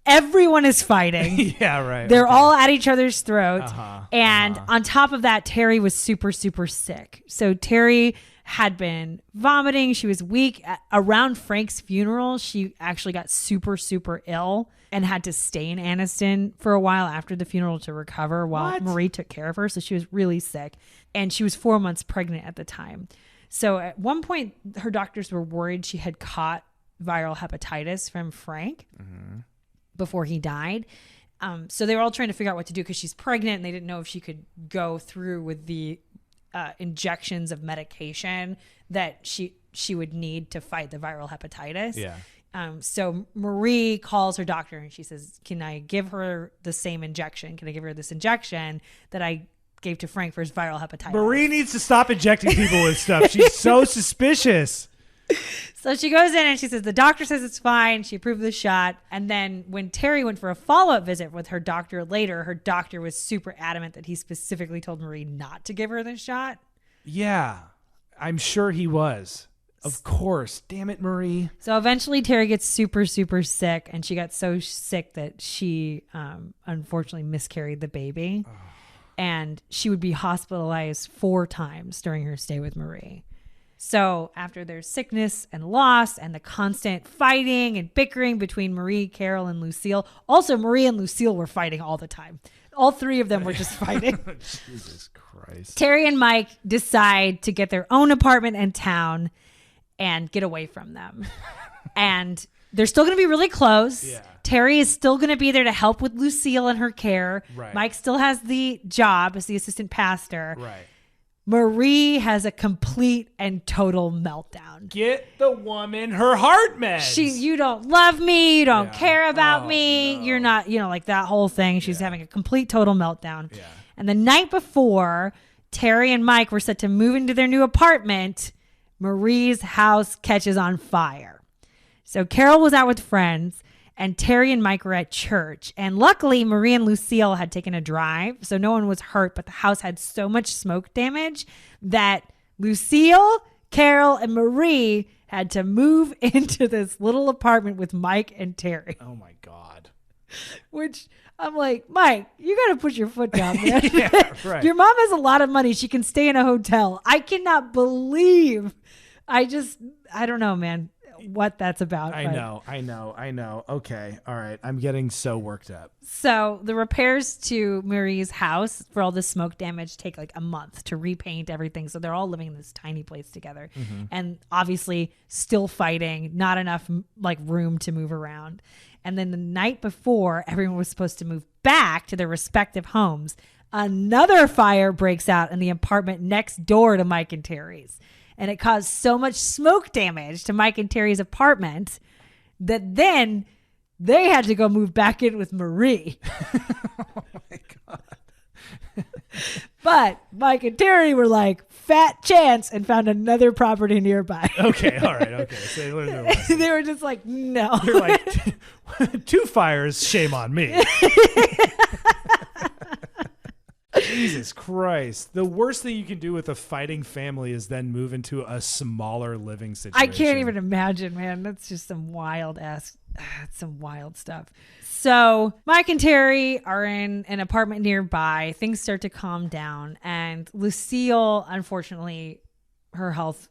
Everyone is fighting. Yeah, right. They're all at each other's throats. And on top of that, Terry was super, super sick. So Terry had been vomiting. She was weak. Around Frank's funeral, she actually got super, super ill and had to stay in Anniston for a while after the funeral to recover while Marie took care of her. So she was really sick. And she was 4 months pregnant at the time. So at one point, her doctors were worried she had caught viral hepatitis from Frank before he died. So they were all trying to figure out what to do because she's pregnant and they didn't know if she could go through with the injections of medication that she would need to fight the viral hepatitis. Yeah. So Marie calls her doctor and she says, can I give her the same injection? Can I give her this injection that I gave to Frank for his viral hepatitis? Marie needs to stop injecting people with stuff. She's so suspicious. So she goes in and she says, the doctor says it's fine. She approved the shot. And then when Terry went for a follow-up visit with her doctor later, her doctor was super adamant that he specifically told Marie not to give her the shot. Yeah, I'm sure he was. Of course. Damn it, Marie. So eventually Terry gets super, super sick. And she got so sick that she unfortunately miscarried the baby. And she would be hospitalized 4 times during her stay with Marie. So after their sickness and loss and the constant fighting and bickering between Marie, Carol, and Lucille. Also, Marie and Lucille were fighting all the time. All 3 of them were just fighting. Jesus Christ. Terry and Mike decide to get their own apartment in town and get away from them. And they're still going to be really close. Yeah. Terry is still going to be there to help with Lucille and her care. Right. Mike still has the job as the assistant pastor. Right. Marie has a complete and total meltdown. Get the woman her heart meds. You don't love me. You don't care about me. No. You're not, like that whole thing. She's having a complete total meltdown. Yeah. And the night before, Terry and Mike were set to move into their new apartment. Marie's house catches on fire. So Carol was out with friends. And Terry and Mike were at church. And luckily, Marie and Lucille had taken a drive, so no one was hurt. But the house had so much smoke damage that Lucille, Carol, and Marie had to move into this little apartment with Mike and Terry. Oh, my God. Which I'm like, Mike, you got to put your foot down, man. Yeah, right. Your mom has a lot of money. She can stay in a hotel. I cannot believe. I don't know, man. What that's about. I know. Okay. All right. I'm getting so worked up. So the repairs to Marie's house for all the smoke damage take like a month to repaint everything. So they're all living in this tiny place together and obviously still fighting, not enough like room to move around. And then the night before everyone was supposed to move back to their respective homes, another fire breaks out in the apartment next door to Mike and Terry's. And it caused so much smoke damage to Mike and Terry's apartment that then they had to go move back in with Marie. Oh, my God. But Mike and Terry were like, fat chance, and found another property nearby. Okay, all right, okay. So they learned their lesson. They were just like, no. They're like, 2 fires, shame on me. Jesus Christ. The worst thing you can do with a fighting family is then move into a smaller living situation. I can't even imagine, man. That's just some wild stuff. So Mike and Terry are in an apartment nearby. Things start to calm down. And Lucille, unfortunately, her health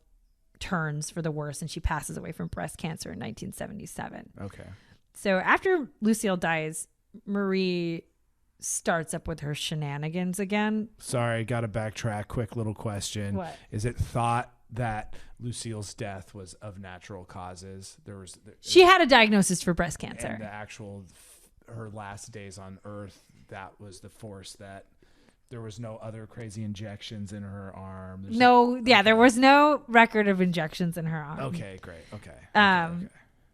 turns for the worse and she passes away from breast cancer in 1977. Okay. So after Lucille dies, Marie starts up with her shenanigans again. Sorry, got to backtrack. Quick little question. What? Is it thought that Lucille's death was of natural causes? She had a diagnosis for breast cancer. And the actual, her last days on Earth, that was the force that there was no other crazy injections in her arm. There was no record of injections in her arm. Okay, great. Okay.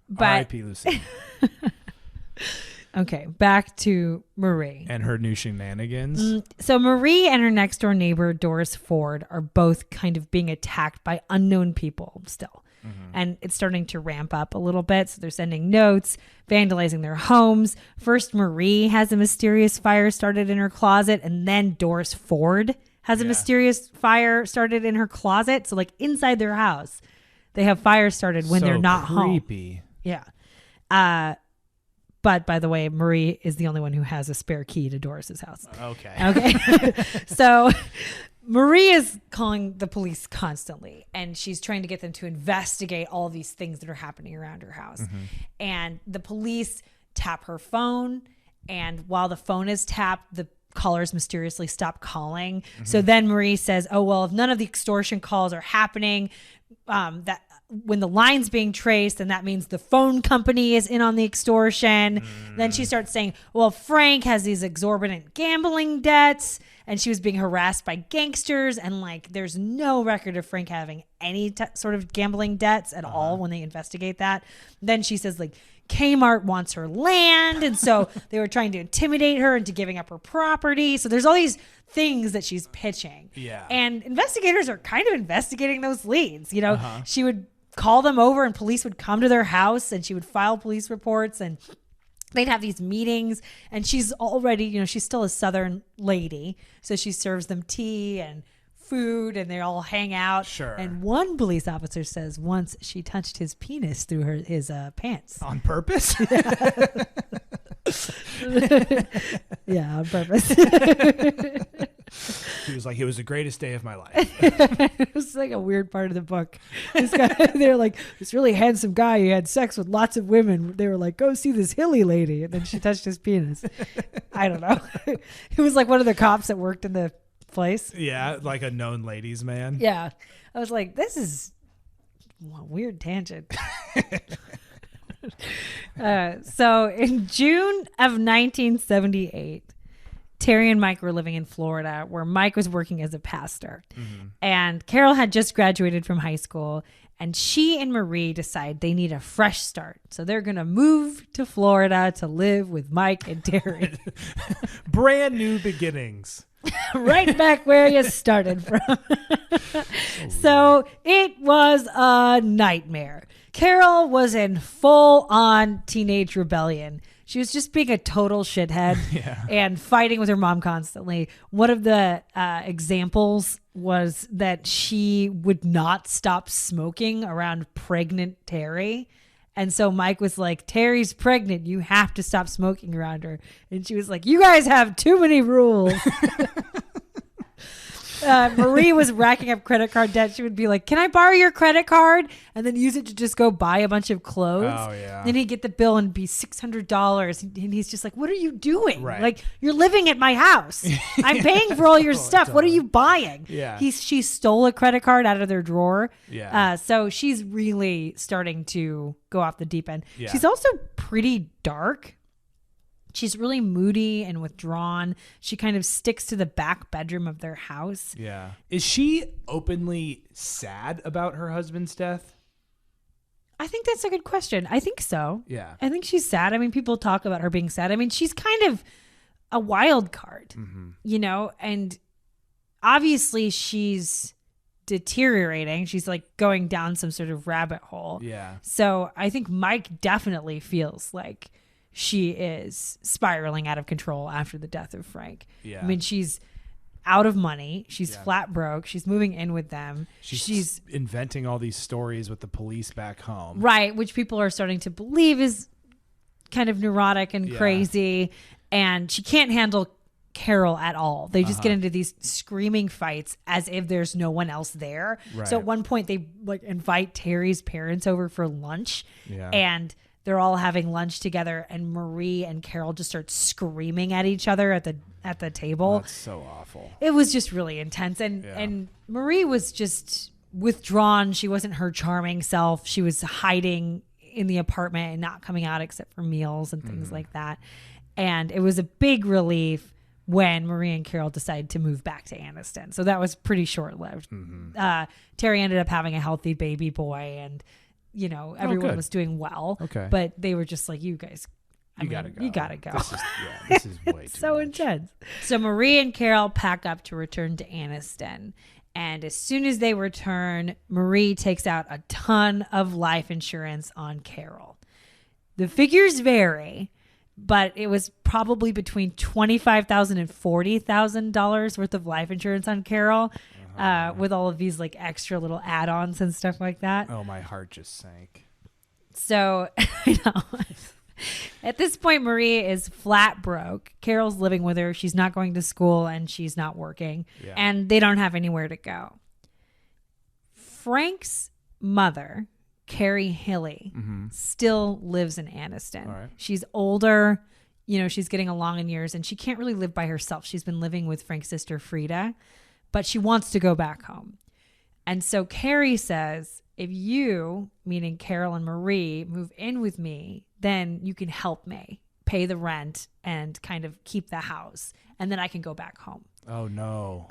But R.I.P. Lucille. Okay, back to Marie. And her new shenanigans. So Marie and her next door neighbor, Doris Ford, are both kind of being attacked by unknown people still. And it's starting to ramp up a little bit. So they're sending notes, vandalizing their homes. First, Marie has a mysterious fire started in her closet. And then Doris Ford has a mysterious fire started in her closet. So like inside their house, they have fires started when they're not creepy. Home. Yeah. But by the way, Marie is the only one who has a spare key to Doris's house. Okay. So Marie is calling the police constantly and she's trying to get them to investigate all these things that are happening around her house. And the police tap her phone. And while the phone is tapped, the callers mysteriously stop calling. So then Marie says, oh, well, if none of the extortion calls are happening, that when the line's being traced, then that means the phone company is in on the extortion. Then she starts saying, well, Frank has these exorbitant gambling debts and she was being harassed by gangsters. And like, there's no record of Frank having any sort of gambling debts at all when they investigate that. Then she says like, Kmart wants her land. And so they were trying to intimidate her into giving up her property. So there's all these things that she's pitching. Yeah. And investigators are kind of investigating those leads. You know, she would call them over and police would come to their house and she would file police reports and they'd have these meetings. And she's already, she's still a Southern lady. So she serves them tea and food and they all hang out. Sure. And one police officer says once she touched his penis through his pants. On purpose? Yeah, on purpose. He was like, it was the greatest day of my life. It was like a weird part of the book. This guy, they were like, this really handsome guy, he had sex with lots of women. They were like, go see this Hilley lady. And then she touched his penis. I don't know. It was like one of the cops that worked in the place. Yeah, like a known ladies man. Yeah. I was like, this is a weird tangent. So in June of 1978, Terry and Mike were living in Florida where Mike was working as a pastor. Mm-hmm. And Carol had just graduated from high school and she and Marie decide they need a fresh start. So they're going to move to Florida to live with Mike and Terry. Brand new beginnings. Right back where you started from. So it was a nightmare. Carol was in full-on teenage rebellion. She was just being a total shithead and fighting with her mom constantly. One of the examples was that she would not stop smoking around pregnant Terry. And so Mike was like, Terry's pregnant. You have to stop smoking around her. And she was like, you guys have too many rules. Marie was racking up credit card debt. She would be like, can I borrow your credit card? And then use it to just go buy a bunch of clothes. Oh, yeah. Then he'd get the bill and be $600. And he's just like, what are you doing? Right. Like, you're living at my house. I'm paying for all your stuff. What are you buying? Yeah. She stole a credit card out of their drawer. Yeah. So she's really starting to go off the deep end. Yeah. She's also pretty dark. She's really moody and withdrawn. She kind of sticks to the back bedroom of their house. Yeah. Is she openly sad about her husband's death? I think that's a good question. I think so. Yeah. I think she's sad. I mean, people talk about her being sad. I mean, she's kind of a wild card, and obviously she's deteriorating. She's like going down some sort of rabbit hole. Yeah. So I think Mike definitely feels like she is spiraling out of control after the death of Frank. Yeah. I mean, she's out of money. She's flat broke. She's moving in with them. She's inventing all these stories with the police back home. Right, which people are starting to believe is kind of neurotic and crazy. And she can't handle Carol at all. They just get into these screaming fights as if there's no one else there. Right. So at one point they like invite Terry's parents over for lunch. Yeah. And they're all having lunch together, and Marie and Carol just start screaming at each other at the table. That's so awful. It was just really intense, and Marie was just withdrawn. She wasn't her charming self. She was hiding in the apartment and not coming out except for meals and things like that. And it was a big relief when Marie and Carol decided to move back to Anniston. So that was pretty short-lived. Terry ended up having a healthy baby boy, and everyone was doing well. Okay. But they were just like, you guys, You gotta go. You gotta go. This is way too so much. intense. So Marie and Carol pack up to return to Anniston. And as soon as they return, Marie takes out a ton of life insurance on Carol. The figures vary, but it was probably between $25,000 and $40,000 worth of life insurance on Carol. With all of these like extra little add-ons and stuff like that. Oh, my heart just sank. So I know. At this point, Marie is flat broke. Carol's living with her. She's not going to school and she's not working. Yeah. And they don't have anywhere to go. Frank's mother, Carrie Hilley, still lives in Anniston. All right. She's older. She's getting along in years and she can't really live by herself. She's been living with Frank's sister, Frida. But she wants to go back home. And so Carrie says, if you, meaning Carol and Marie, move in with me, then you can help me pay the rent and kind of keep the house. And then I can go back home. Oh, no.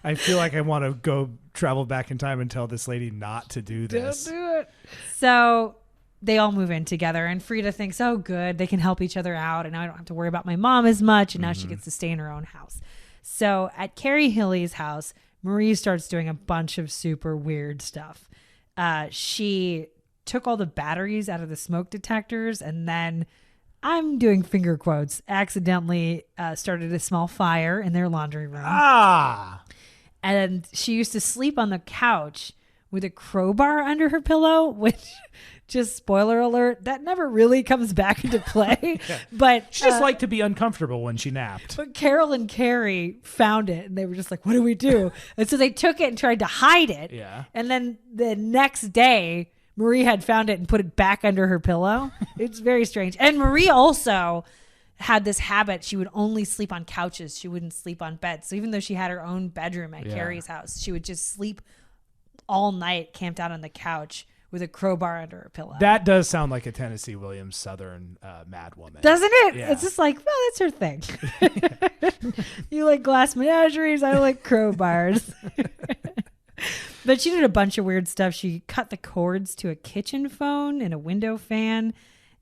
I feel like I want to go travel back in time and tell this lady not to do this. Don't do it. So they all move in together. And Frida thinks, oh, good. They can help each other out. And now I don't have to worry about my mom as much. And now she gets to stay in her own house. So at Carrie Hilley's house, Marie starts doing a bunch of super weird stuff. she took all the batteries out of the smoke detectors and then, I'm doing finger quotes, accidentally started a small fire in their laundry room. And she used to sleep on the couch with a crowbar under her pillow, which, just spoiler alert, that never really comes back into play. Yeah. But she just liked to be uncomfortable when she napped. But Carol and Carrie found it and they were just like, what do we do? And so they took it and tried to hide it. Yeah. And then the next day, Marie had found it and put it back under her pillow. It's very strange. And Marie also had this habit. She would only sleep on couches. She wouldn't sleep on beds. So even though she had her own bedroom at Carrie's house, she would just sleep all night, camped out on the couch with a crowbar under her pillow. That does sound like a Tennessee Williams Southern mad woman. Doesn't it? Yeah. It's just like, well, that's her thing. You like glass menageries. I like crowbars. But she did a bunch of weird stuff. She cut the cords to a kitchen phone and a window fan.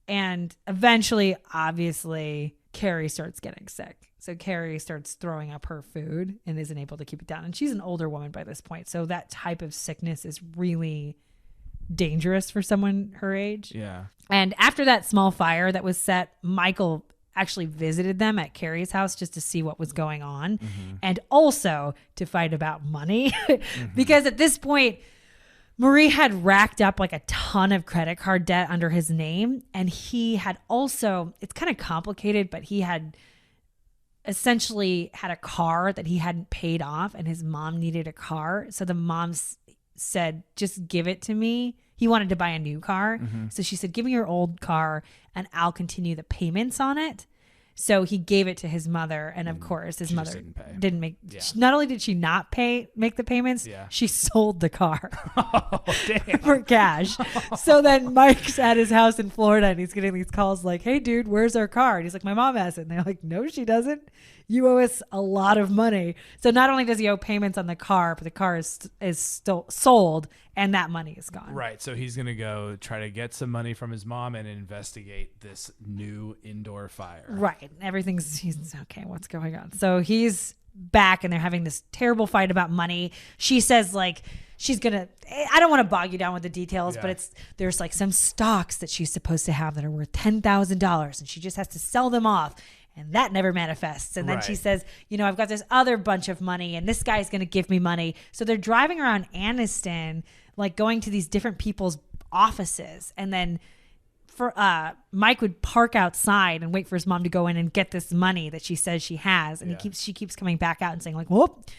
And eventually, obviously, Carrie starts getting sick. So Carrie starts throwing up her food and isn't able to keep it down. And she's an older woman by this point. So that type of sickness is really dangerous for someone her age. Yeah. And after that small fire that was set, Michael actually visited them at Carrie's house just to see what was going on and also to fight about money because at this point Marie had racked up like a ton of credit card debt under his name, and he had also, it's kind of complicated, but he had essentially had a car that he hadn't paid off and his mom needed a car. So the mom said, just give it to me. He wanted to buy a new car. So she said, give me your old car and I'll continue the payments on it. So he gave it to his mother. And of course, his mother didn't make, not only did she not make the payments, she sold the car for cash. So then Mike's at his house in Florida and he's getting these calls like, hey dude, where's our car? And he's like, my mom has it. And they're like, no, she doesn't. You owe us a lot of money. So not only does he owe payments on the car, but the car is still sold and that money is gone. Right. So he's going to go try to get some money from his mom and investigate this new indoor fire. Right. He's okay. What's going on? So he's back and they're having this terrible fight about money. She says like, she's going to, I don't want to bog you down with the details, but there's like some stocks that she's supposed to have that are worth $10,000 and she just has to sell them off. And that never manifests. And then she says, I've got this other bunch of money and this guy's going to give me money. So they're driving around Anniston, like going to these different people's offices. And then Mike would park outside and wait for his mom to go in and get this money that she says she has. And she keeps coming back out and saying like, whoop,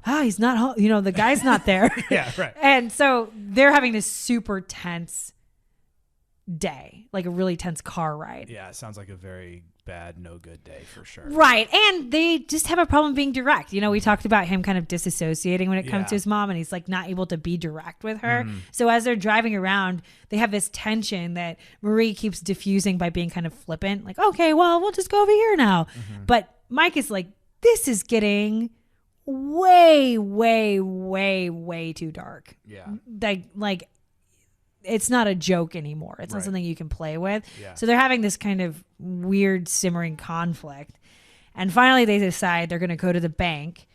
he's not home. The guy's not there. Yeah, right. And so they're having this super tense day, like a really tense car ride. Yeah, it sounds like a very bad, no good day for sure. Right. And they just have a problem being direct. We talked about him kind of disassociating when it comes to his mom and he's like not able to be direct with her. So as they're driving around, they have this tension that Marie keeps diffusing by being kind of flippant. Like, okay, well, we'll just go over here now. But Mike is like, this is getting way, way, way, way too dark. Yeah. Like it's not a joke anymore. It's not something you can play with. Yeah. So they're having this kind of weird simmering conflict. And finally they decide they're going to go to the bank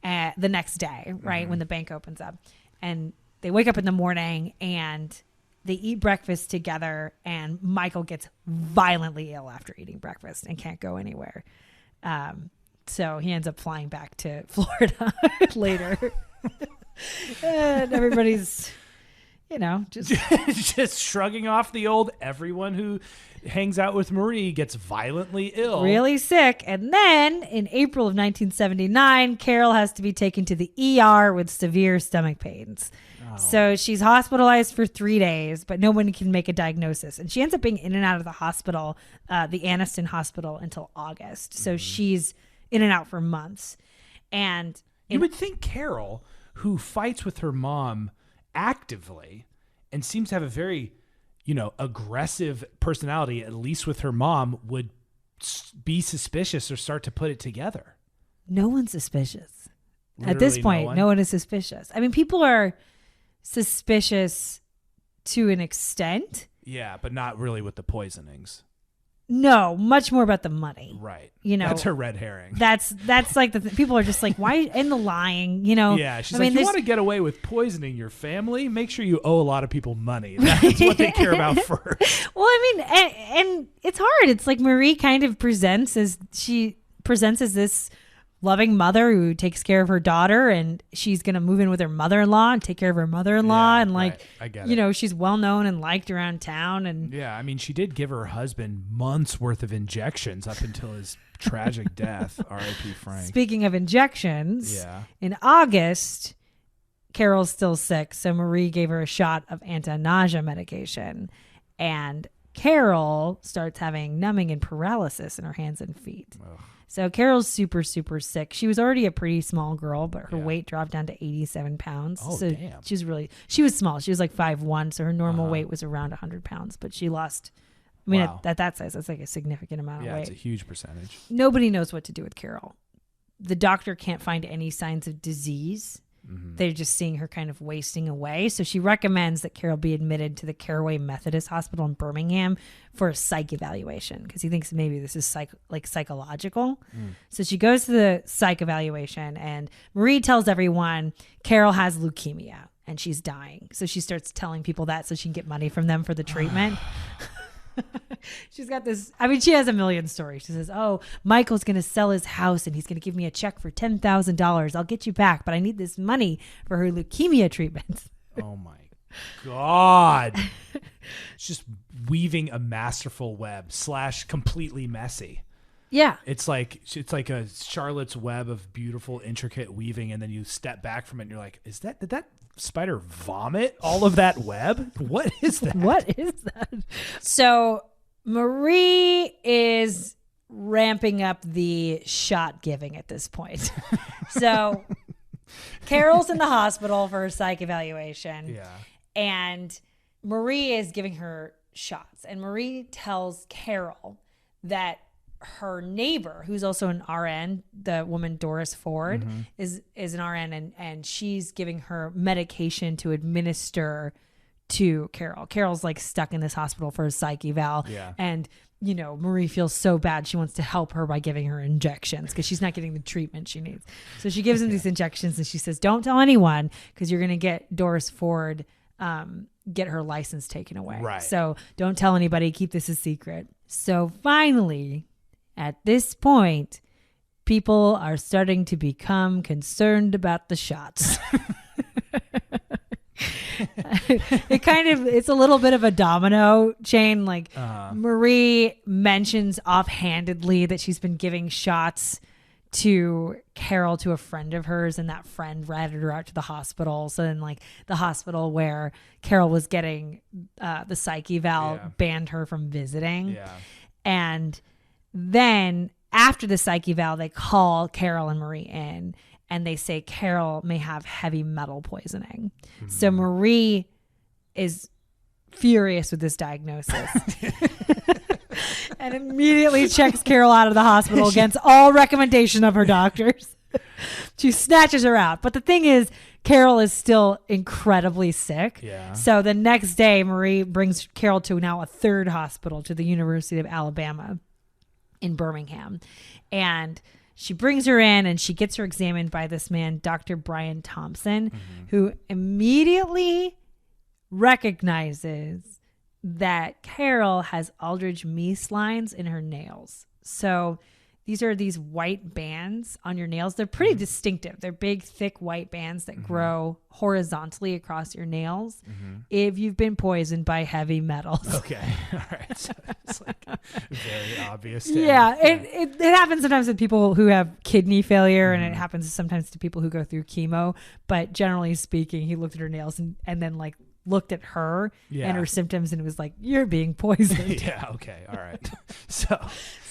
the next day, right? When the bank opens up. And they wake up in the morning and they eat breakfast together and Michael gets violently ill after eating breakfast and can't go anywhere. So he ends up flying back to Florida later. And everybody's just shrugging off the old everyone who hangs out with Marie gets violently ill. Really sick. And then in April of 1979, Carol has to be taken to the ER with severe stomach pains. Oh. So she's hospitalized for 3 days, but no one can make a diagnosis. And she ends up being in and out of the hospital, the Anniston Hospital, until August. So she's in and out for months. And you would think Carol, who fights with her mom actively and seems to have a very aggressive personality, at least with her mom, would be suspicious or start to put it together. No one's suspicious. Literally at this point. No one is suspicious. I mean, people are suspicious to an extent. Yeah, but not really with the poisonings. No, much more about the money. Right. You know, that's a red herring. That's like people are just like, why? And the lying, you know. Yeah, she's like, you want to get away with poisoning your family? Make sure you owe a lot of people money. That's what they care about first. Well, I mean, and it's hard. It's like Marie kind of presents as this loving mother who takes care of her daughter, and she's going to move in with her mother-in-law and take care of her mother-in-law. And like, right. I get you know, she's well known and liked around town. And yeah, I mean, she did give her husband months worth of injections up until his tragic death. R.I.P. Frank. Speaking of injections, in August, Carol's still sick. So Marie gave her a shot of anti-nausea medication, and Carol starts having numbing and paralysis in her hands and feet. Ugh. So Carol's super, super sick. She was already a pretty small girl, but her weight dropped down to 87 pounds. Oh, so damn. She was small. She was like 5'1", so her normal weight was around 100 pounds, but she lost, I mean, at that size, that's like a significant amount of weight. Yeah, it's a huge percentage. Nobody knows what to do with Carol. The doctor can't find any signs of disease. Mm-hmm. They're just seeing her kind of wasting away. So she recommends that Carol be admitted to the Caraway Methodist Hospital in Birmingham for a psych evaluation, because he thinks maybe this is psychological. So she goes to the psych evaluation, and Marie tells everyone Carol has leukemia and she's dying. So she starts telling people that so she can get money from them for the treatment. She's got this, I mean, she has a million stories. She says, oh, Michael's going to sell his house and he's going to give me a check for $10,000. I'll get you back, but I need this money for her leukemia treatment. Oh my God. It's just weaving a masterful web / completely messy. Yeah. It's like a Charlotte's web of beautiful, intricate weaving, and then you step back from it and you're like, did that spider vomit all of that web? What is that? What is that? So Marie is ramping up the shot giving at this point. So Carol's in the hospital for her psych evaluation. Yeah. And Marie is giving her shots. And Marie tells Carol that her neighbor, who's also an RN, the woman Doris Ford, is an RN, and she's giving her medication to administer to Carol. Carol's like stuck in this hospital for a psych eval. Yeah. And, you know, Marie feels so bad. She wants to help her by giving her injections because she's not getting the treatment she needs. So she gives him these injections, and she says, don't tell anyone because you're going to get Doris Ford, get her license taken away. Right. So don't tell anybody. Keep this a secret. So finally, at this point, people are starting to become concerned about the shots. It's a little bit of a domino chain. Like Marie mentions offhandedly that she's been giving shots to Carol to a friend of hers, and that friend ratted her out to the hospital. So then like the hospital where Carol was getting the psych eval banned her from visiting. Yeah. And then after the psych eval, they call Carol and Marie in, and they say Carol may have heavy metal poisoning. Mm-hmm. So Marie is furious with this diagnosis and immediately checks Carol out of the hospital against all recommendation of her doctors. She snatches her out. But the thing is, Carol is still incredibly sick. Yeah. So the next day, Marie brings Carol to now a third hospital, to the University of Alabama in Birmingham. And she brings her in, and she gets her examined by this man, Dr. Brian Thompson, who immediately recognizes that Carol has Aldrich Meese lines in her nails. So these are these white bands on your nails. They're pretty distinctive. They're big, thick white bands that grow horizontally across your nails if you've been poisoned by heavy metals. Okay. All right. So it's like very obvious. Yeah. It happens sometimes with people who have kidney failure, and it happens sometimes to people who go through chemo. But generally speaking, he looked at her nails and then like looked at her and her symptoms and was like, you're being poisoned. Yeah. Okay. All right. So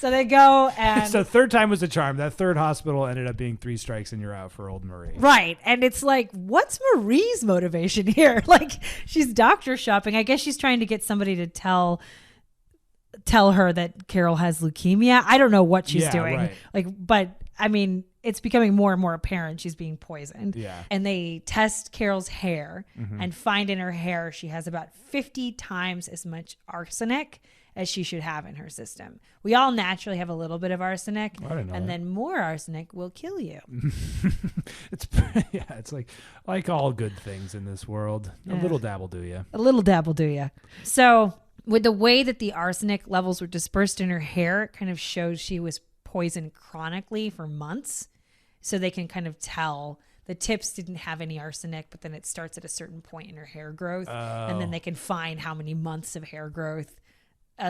they go, and so third time was a charm. That third hospital ended up being 3 strikes and you're out for old Marie. Right. And it's like, what's Marie's motivation here? Like, she's doctor shopping. I guess she's trying to get somebody to tell her that Carol has leukemia. I don't know what she's doing. Right. Like, but I mean, it's becoming more and more apparent she's being poisoned. Yeah. And they test Carol's hair and find in her hair she has about 50 times as much arsenic as she should have in her system. We all naturally have a little bit of arsenic, I didn't know and that. then more arsenic will kill you. It's like all good things in this world. A little dab will do you. A little dab will do you. So with the way that the arsenic levels were dispersed in her hair, it kind of shows she was poisoned chronically for months. So they can kind of tell the tips didn't have any arsenic, but then it starts at a certain point in her hair growth. And then they can find how many months of hair growth,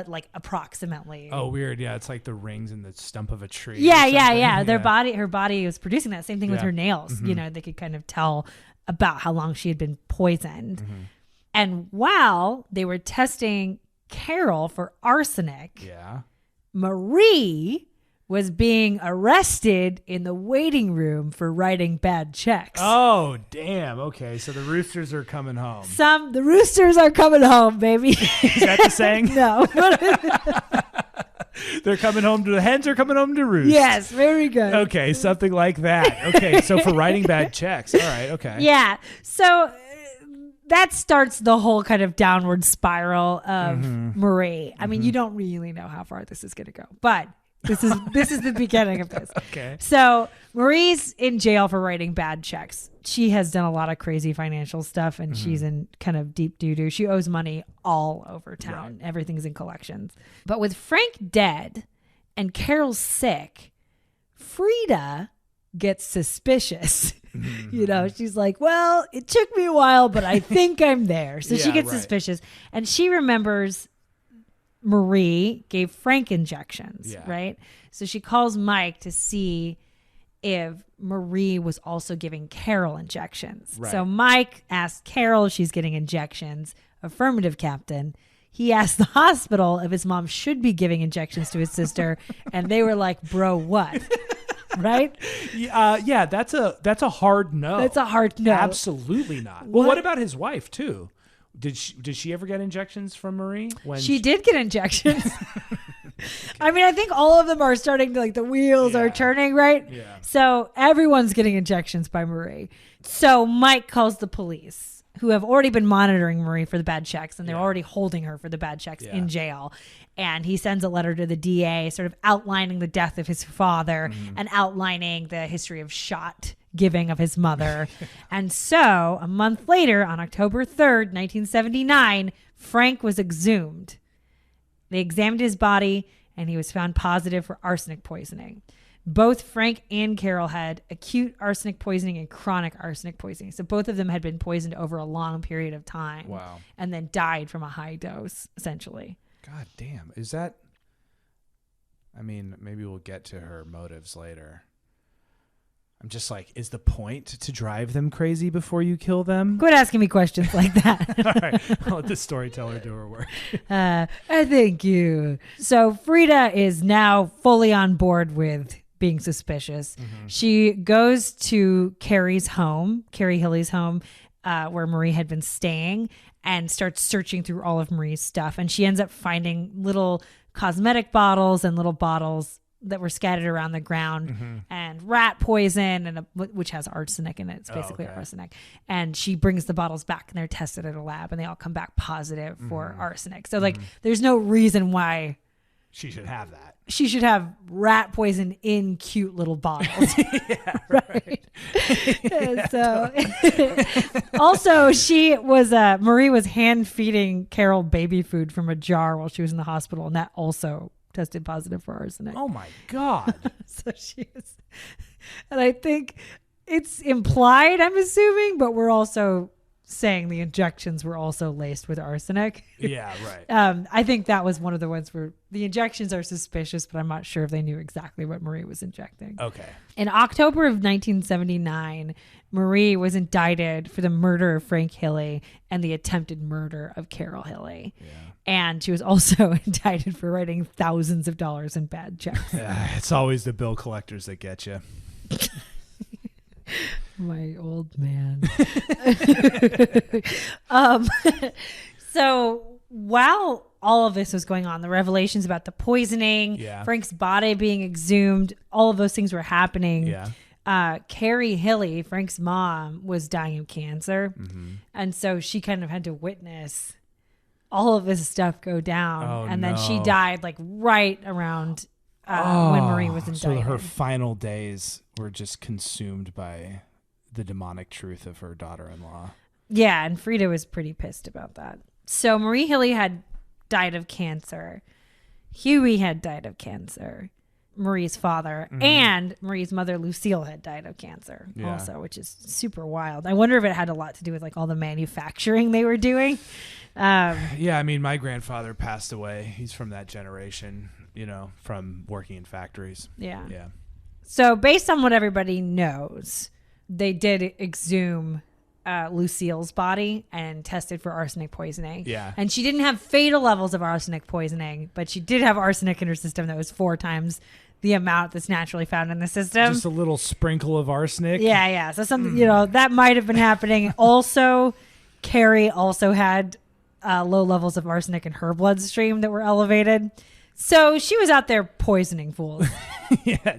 like approximately. Oh, weird. Yeah, it's like the rings in the stump of a tree. Yeah. Her body was producing that. Same thing with her nails. Mm-hmm. You know, they could kind of tell about how long she had been poisoned. Mm-hmm. And while they were testing Carol for arsenic, Marie was being arrested in the waiting room for writing bad checks. Oh, damn. Okay, so the roosters are coming home. The roosters are coming home, baby. Is that the saying? No. They're coming home the hens are coming home to roost. Yes, very good. Okay, something like that. Okay, so for writing bad checks. All right, okay. Yeah. So that starts the whole kind of downward spiral of Marie. I mean, you don't really know how far this is going to go, but this is the beginning of this. Okay. So Marie's in jail for writing bad checks. She has done a lot of crazy financial stuff, and she's in kind of deep doo-doo. She owes money all over town. Right. Everything's in collections. But with Frank dead and Carol sick, Frida gets suspicious. You know, she's like, well, it took me a while, but I think I'm there. So she gets suspicious, and she remembers Marie gave Frank injections, right? So she calls Mike to see if Marie was also giving Carol injections. Right. So Mike asked Carol if she's getting injections. Affirmative, Captain. He asked the hospital if his mom should be giving injections to his sister, and they were like, bro, what? Right? Yeah, that's a hard no. That's a hard no. Absolutely not. Well, what about his wife too? Did she ever get injections from Marie? She did get injections. Okay. I mean, I think all of them are starting to, like, the wheels are turning, right? Yeah. So everyone's getting injections by Marie. So Mike calls the police, who have already been monitoring Marie for the bad checks, and they're already holding her for the bad checks in jail. And he sends a letter to the DA sort of outlining the death of his father and outlining the history of shot giving of his mother. And so a month later, on October 3rd, 1979, Frank was exhumed. They examined his body, and he was found positive for arsenic poisoning. Both Frank and Carol had acute arsenic poisoning and chronic arsenic poisoning. So both of them had been poisoned over a long period of time. Wow. And then died from a high dose, essentially. God damn. Is that... I mean, maybe we'll get to her motives later. I'm just like, is the point to drive them crazy before you kill them? Quit asking me questions like that. All right. I'll let the storyteller do her work. Thank you. So Frida is now fully on board with being suspicious. She goes to Carrie Hilley's home, where Marie had been staying, and starts searching through all of Marie's stuff. And she ends up finding little cosmetic bottles and little bottles that were scattered around the ground, and rat poison, and which has arsenic in it. It's basically arsenic. And she brings the bottles back, and they're tested at a lab, and they all come back positive for arsenic. So like, there's no reason why she should have that. She should have rat poison in cute little bottles. Yeah, right. So also, Marie was hand feeding Carol baby food from a jar while she was in the hospital, and that also tested positive for arsenic. Oh my God. So she is, and I think it's implied, I'm assuming, but we're also saying the injections were also laced with arsenic. Yeah, right. I think that was one of the ones where the injections are suspicious, but I'm not sure if they knew exactly what Marie was injecting. Okay. In October of 1979, Marie was indicted for the murder of Frank Hilley and the attempted murder of Carol Hilley. Yeah. And she was also indicted for writing thousands of dollars in bad checks. It's always the bill collectors that get you. My old man. So while all of this was going on, the revelations about the poisoning, Frank's body being exhumed, all of those things were happening. Yeah. Carrie Hilley, Frank's mom, was dying of cancer. And so she kind of had to witness all of this stuff go down. Oh, and then she no. died like right around when Marie was indicted. So her final days were just consumed by the demonic truth of her daughter-in-law. Yeah, and Frida was pretty pissed about that. So Marie Hilley had died of cancer. Huey had died of cancer. Marie's father and Marie's mother Lucille had died of cancer also, which is super wild. I wonder if it had a lot to do with like all the manufacturing they were doing. Yeah, I mean, my grandfather passed away. He's from that generation, you know, from working in factories. Yeah. Yeah. So based on what everybody knows, they did exhume Lucille's body and tested for arsenic poisoning. Yeah. And she didn't have fatal levels of arsenic poisoning, but she did have arsenic in her system that was 4 times the amount that's naturally found in the system. Just a little sprinkle of arsenic. Yeah, yeah. So something, you know, that might have been happening. Also, Carrie also had low levels of arsenic in her bloodstream that were elevated. So she was out there poisoning fools. Yeah,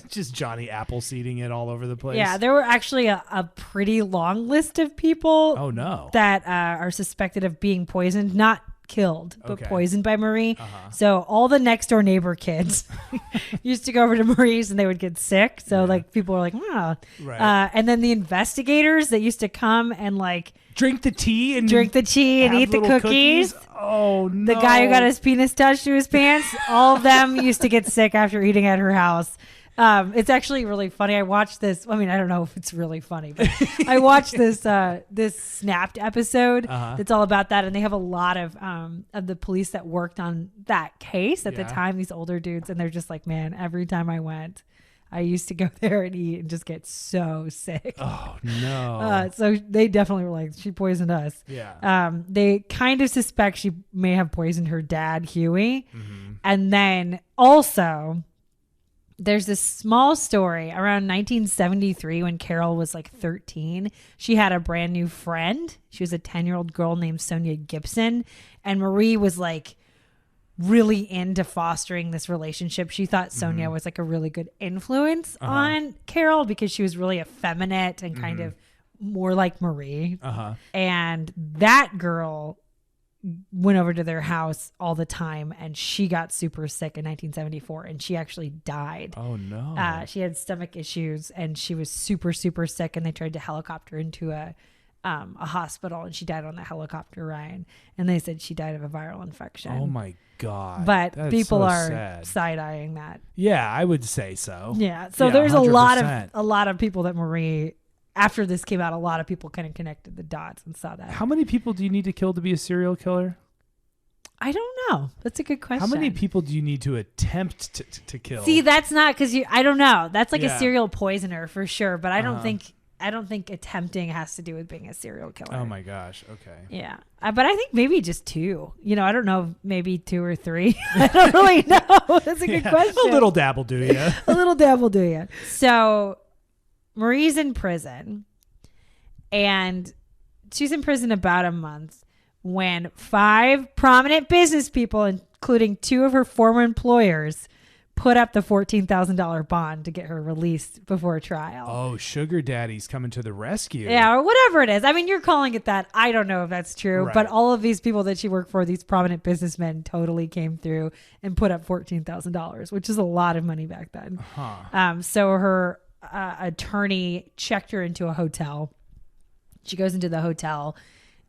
just Johnny Appleseeding it all over the place. Yeah, there were actually a pretty long list of people Oh, no. that are suspected of being poisoned, not killed, but Okay. poisoned by Marie. So all the next door neighbor kids used to go over to Marie's and they would get sick. So like people were like, wow. Right. And then the investigators that used to come and like drink the tea and eat the have cookies. little Oh, no. The guy who got his penis touched to his pants, all of them used to get sick after eating at her house. It's actually really funny. I watched this. I mean, I don't know if it's really funny, but I watched this this Snapped episode that's all about that, and they have a lot of the police that worked on that case at the time. These older dudes, and they're just like, man, every time I went, I used to go there and eat and just get so sick. Oh no! So they definitely were like, she poisoned us. Yeah. They kind of suspect she may have poisoned her dad, Huey, and then also. There's this small story around 1973 when Carol was like 13. She had a brand new friend. She was a 10-year-old girl named Sonia Gibson. And Marie was like really into fostering this relationship. She thought Sonia was like a really good influence on Carol because she was really effeminate and kind of more like Marie. And that girl went over to their house all the time and she got super sick in 1974 and she actually died. Oh no. She had stomach issues and she was super, super sick and they tried to helicopter into a hospital and she died on the helicopter ride and they said she died of a viral infection. Oh my God. But That's people so are sad. side-eyeing that. Yeah, I would say so. Yeah. So Yeah, there's 100%. a lot of people that Marie, after this came out, a lot of people kind of connected the dots and saw that. How many people do you need to kill to be a serial killer? I don't know. That's a good question. How many people do you need to attempt to kill? See, that's not because I don't know. That's like Yeah. a serial poisoner for sure. But I don't think attempting has to do with being a serial killer. Oh my gosh. Okay. Yeah, but I think maybe just 2. You know, I don't know, maybe 2 or 3. I don't really know. That's a good question. A little dabble, do you? A little dabble, do you? So Marie's in prison, and she's in prison about a month when 5 prominent business people, including 2 of her former employers, put up the $14,000 bond to get her released before trial. Oh, sugar daddy's coming to the rescue. Yeah, or whatever it is. I mean, you're calling it that. I don't know if that's true, Right. but all of these people that she worked for, these prominent businessmen, totally came through and put up $14,000, which is a lot of money back then. So her attorney checked her into a hotel. She goes into the hotel.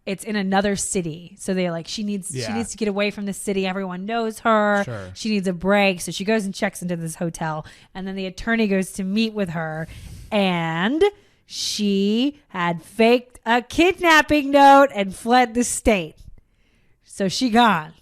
It's in another city. So they like, she needs to get away from the city. Everyone knows her. Sure. She needs a break. So she goes and checks into this hotel. And then the attorney goes to meet with her. And she had faked a kidnapping note and fled the state. So she gone.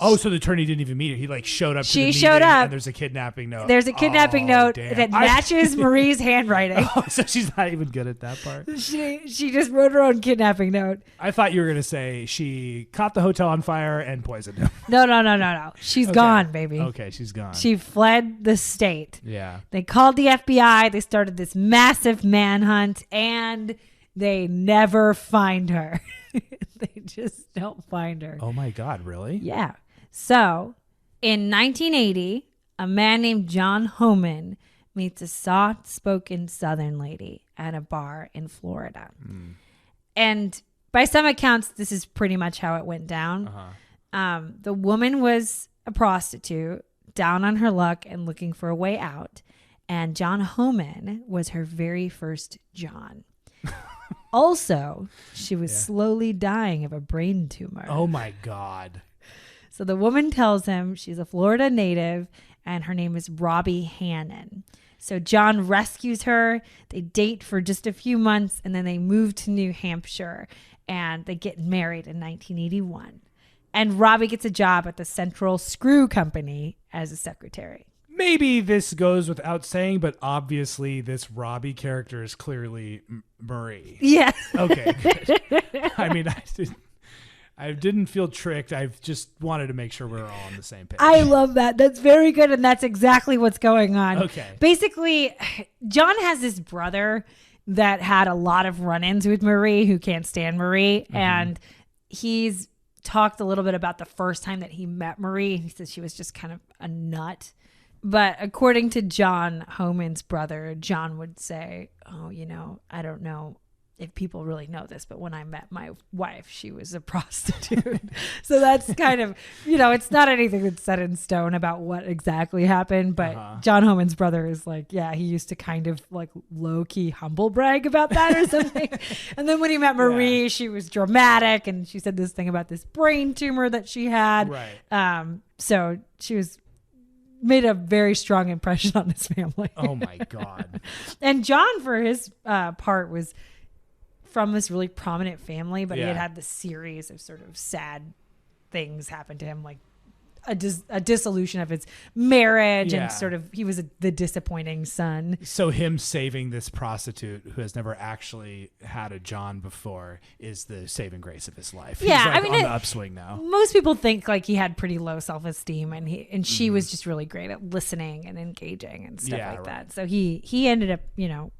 Oh, so the attorney didn't even meet her. He like showed up. She to the showed meeting up. And there's a kidnapping note. There's a kidnapping note damn. that matches Marie's handwriting. Oh, so she's not even good at that part. She just wrote her own kidnapping note. I thought you were gonna say she caught the hotel on fire and poisoned him. No. She's gone, baby. Okay, she's gone. She fled the state. Yeah. They called the FBI. They started this massive manhunt, and they never find her. They just don't find her. Oh my God, really? Yeah. So, in 1980, a man named John Homan meets a soft-spoken Southern lady at a bar in Florida. And by some accounts, this is pretty much how it went down. The woman was a prostitute, down on her luck and looking for a way out. And John Homan was her very first John. Also, she was slowly dying of a brain tumor. Oh, my God. So the woman tells him she's a Florida native and her name is Robbie Hannon. So John rescues her. They date for just a few months and then they move to New Hampshire and they get married in 1981. And Robbie gets a job at the Central Screw Company as a secretary. Maybe this goes without saying, but obviously this Robbie character is clearly Marie. Yeah. Okay, good. I mean, I didn't feel tricked. I just wanted to make sure we were all on the same page. I love that. That's very good. And that's exactly what's going on. Okay. Basically, John has this brother that had a lot of run-ins with Marie, who can't stand Marie. Mm-hmm. And he's talked a little bit about the first time that he met Marie. He said she was just kind of a nut. But according to John Homan's brother, John would say, oh, I don't know if people really know this, but when I met my wife, she was a prostitute. So that's kind of, it's not anything that's set in stone about what exactly happened. But John Homan's brother is like, yeah, he used to kind of like low key humble brag about that or something. And then when he met Marie, she was dramatic. And she said this thing about this brain tumor that she had. Right. So she made a very strong impression on his family. Oh my God. And John, for his part, was from this really prominent family, but he had this series of sort of sad things happen to him, like a dissolution of his marriage and sort of he was the disappointing son. So him saving this prostitute who has never actually had a John before is the saving grace of his life. Yeah, He's like I mean, on the upswing now. Most people think like he had pretty low self-esteem and she was just really great at listening and engaging and stuff like that. So he ended up,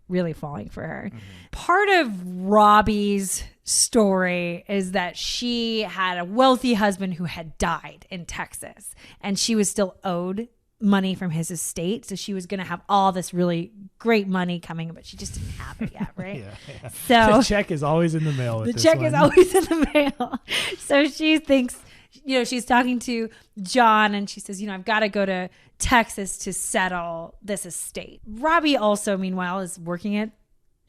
really falling for her. Part of Robbie's story is that she had a wealthy husband who had died in Texas and she was still owed money from his estate. So she was going to have all this really great money coming, but she just didn't have it yet. Right. So the check is always in the mail. The check is always in the mail. So she thinks, she's talking to John and she says, I've got to go to Texas to settle this estate. Robbie also, meanwhile, is working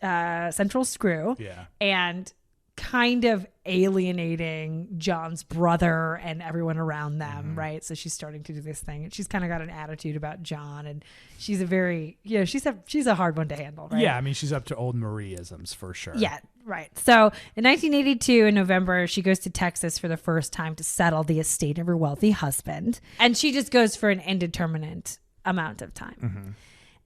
at Central Screw and kind of alienating John's brother and everyone around them, right? So she's starting to do this thing and she's kind of got an attitude about John and she's a very, she's a hard one to handle, right? Yeah, I mean, she's up to old Marie-isms for sure. Yeah, right. So in 1982, in November, she goes to Texas for the first time to settle the estate of her wealthy husband. And she just goes for an indeterminate amount of time.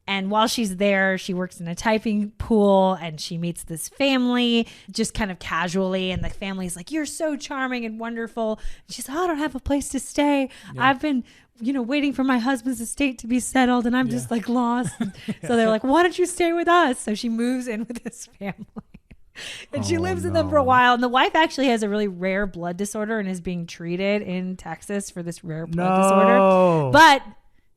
And while she's there, she works in a typing pool and she meets this family just kind of casually. And the family's like, you're so charming and wonderful. And she's, I don't have a place to stay. Yeah. I've been, waiting for my husband's estate to be settled and I'm just like lost. So they're like, why don't you stay with us? So she moves in with this family. And she lives with them for a while. And the wife actually has a really rare blood disorder and is being treated in Texas for this rare blood disorder. But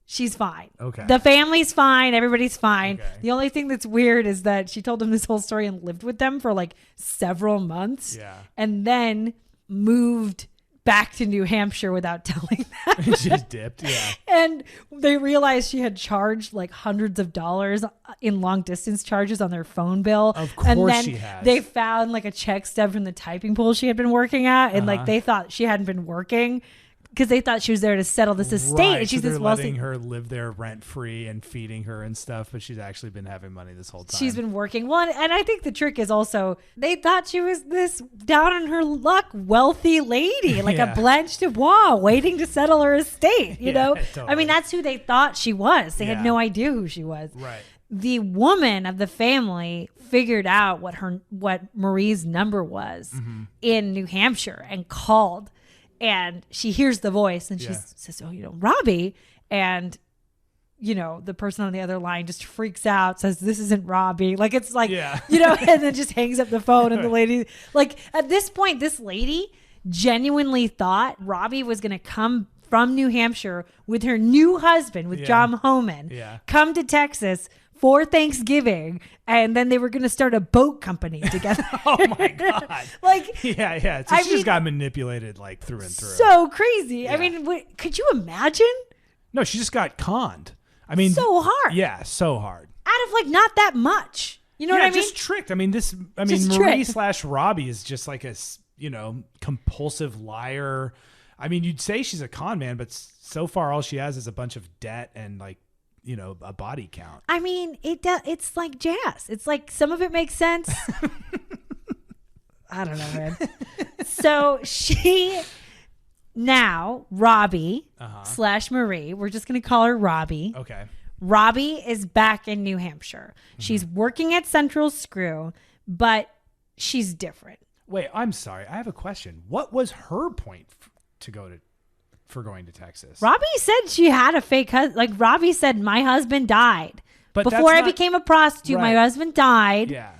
she's fine. Okay. The family's fine. Everybody's fine. Okay. The only thing that's weird is that she told them this whole story and lived with them for like several months. Yeah. And then moved back to New Hampshire without telling them. She just dipped. Yeah. And they realized she had charged like hundreds of dollars in long distance charges on their phone bill. Of course and then she has. They found like a check stub from the typing pool she had been working at. And like they thought she hadn't been working. Because they thought she was there to settle this estate. Right, and she's so this letting her live there rent free and feeding her and stuff, but she's actually been having money this whole time. She's been working. Well, and I think the trick is also they thought she was this down on her luck wealthy lady, like a Blanche Dubois waiting to settle her estate. You know, totally. I mean, that's who they thought she was. They had no idea who she was. Right. The woman of the family figured out what Marie's number was in New Hampshire and called. And she hears the voice and she says, Robbie. And, the person on the other line just freaks out, says, this isn't Robbie. Like, it's like, and then just hangs up the phone. And the lady, like, at this point, this lady genuinely thought Robbie was going to come from New Hampshire with her new husband, with John Homan, come to Texas for Thanksgiving, and then they were going to start a boat company together. Oh my God. Like, yeah. So she just got manipulated like through and through. So crazy. Yeah. I mean, could you imagine? No, she just got conned. I mean, so hard. Yeah, so hard. Out of like not that much. You know what I mean? Just tricked. I mean, Marie / Robbie is just like a, compulsive liar. I mean, you'd say she's a con man, but so far all she has is a bunch of debt and like, a body count. I mean, it's like jazz. It's like some of it makes sense. I don't know, man. So Robbie / Marie, we're just going to call her Robbie. Okay. Robbie is back in New Hampshire. Mm-hmm. She's working at Central Screw, but she's different. Wait, I'm sorry. I have a question. What was her point for going to Texas? Robbie said she had a fake husband. Like Robbie said, my husband died. But before I became a prostitute, right. My husband died. Yeah.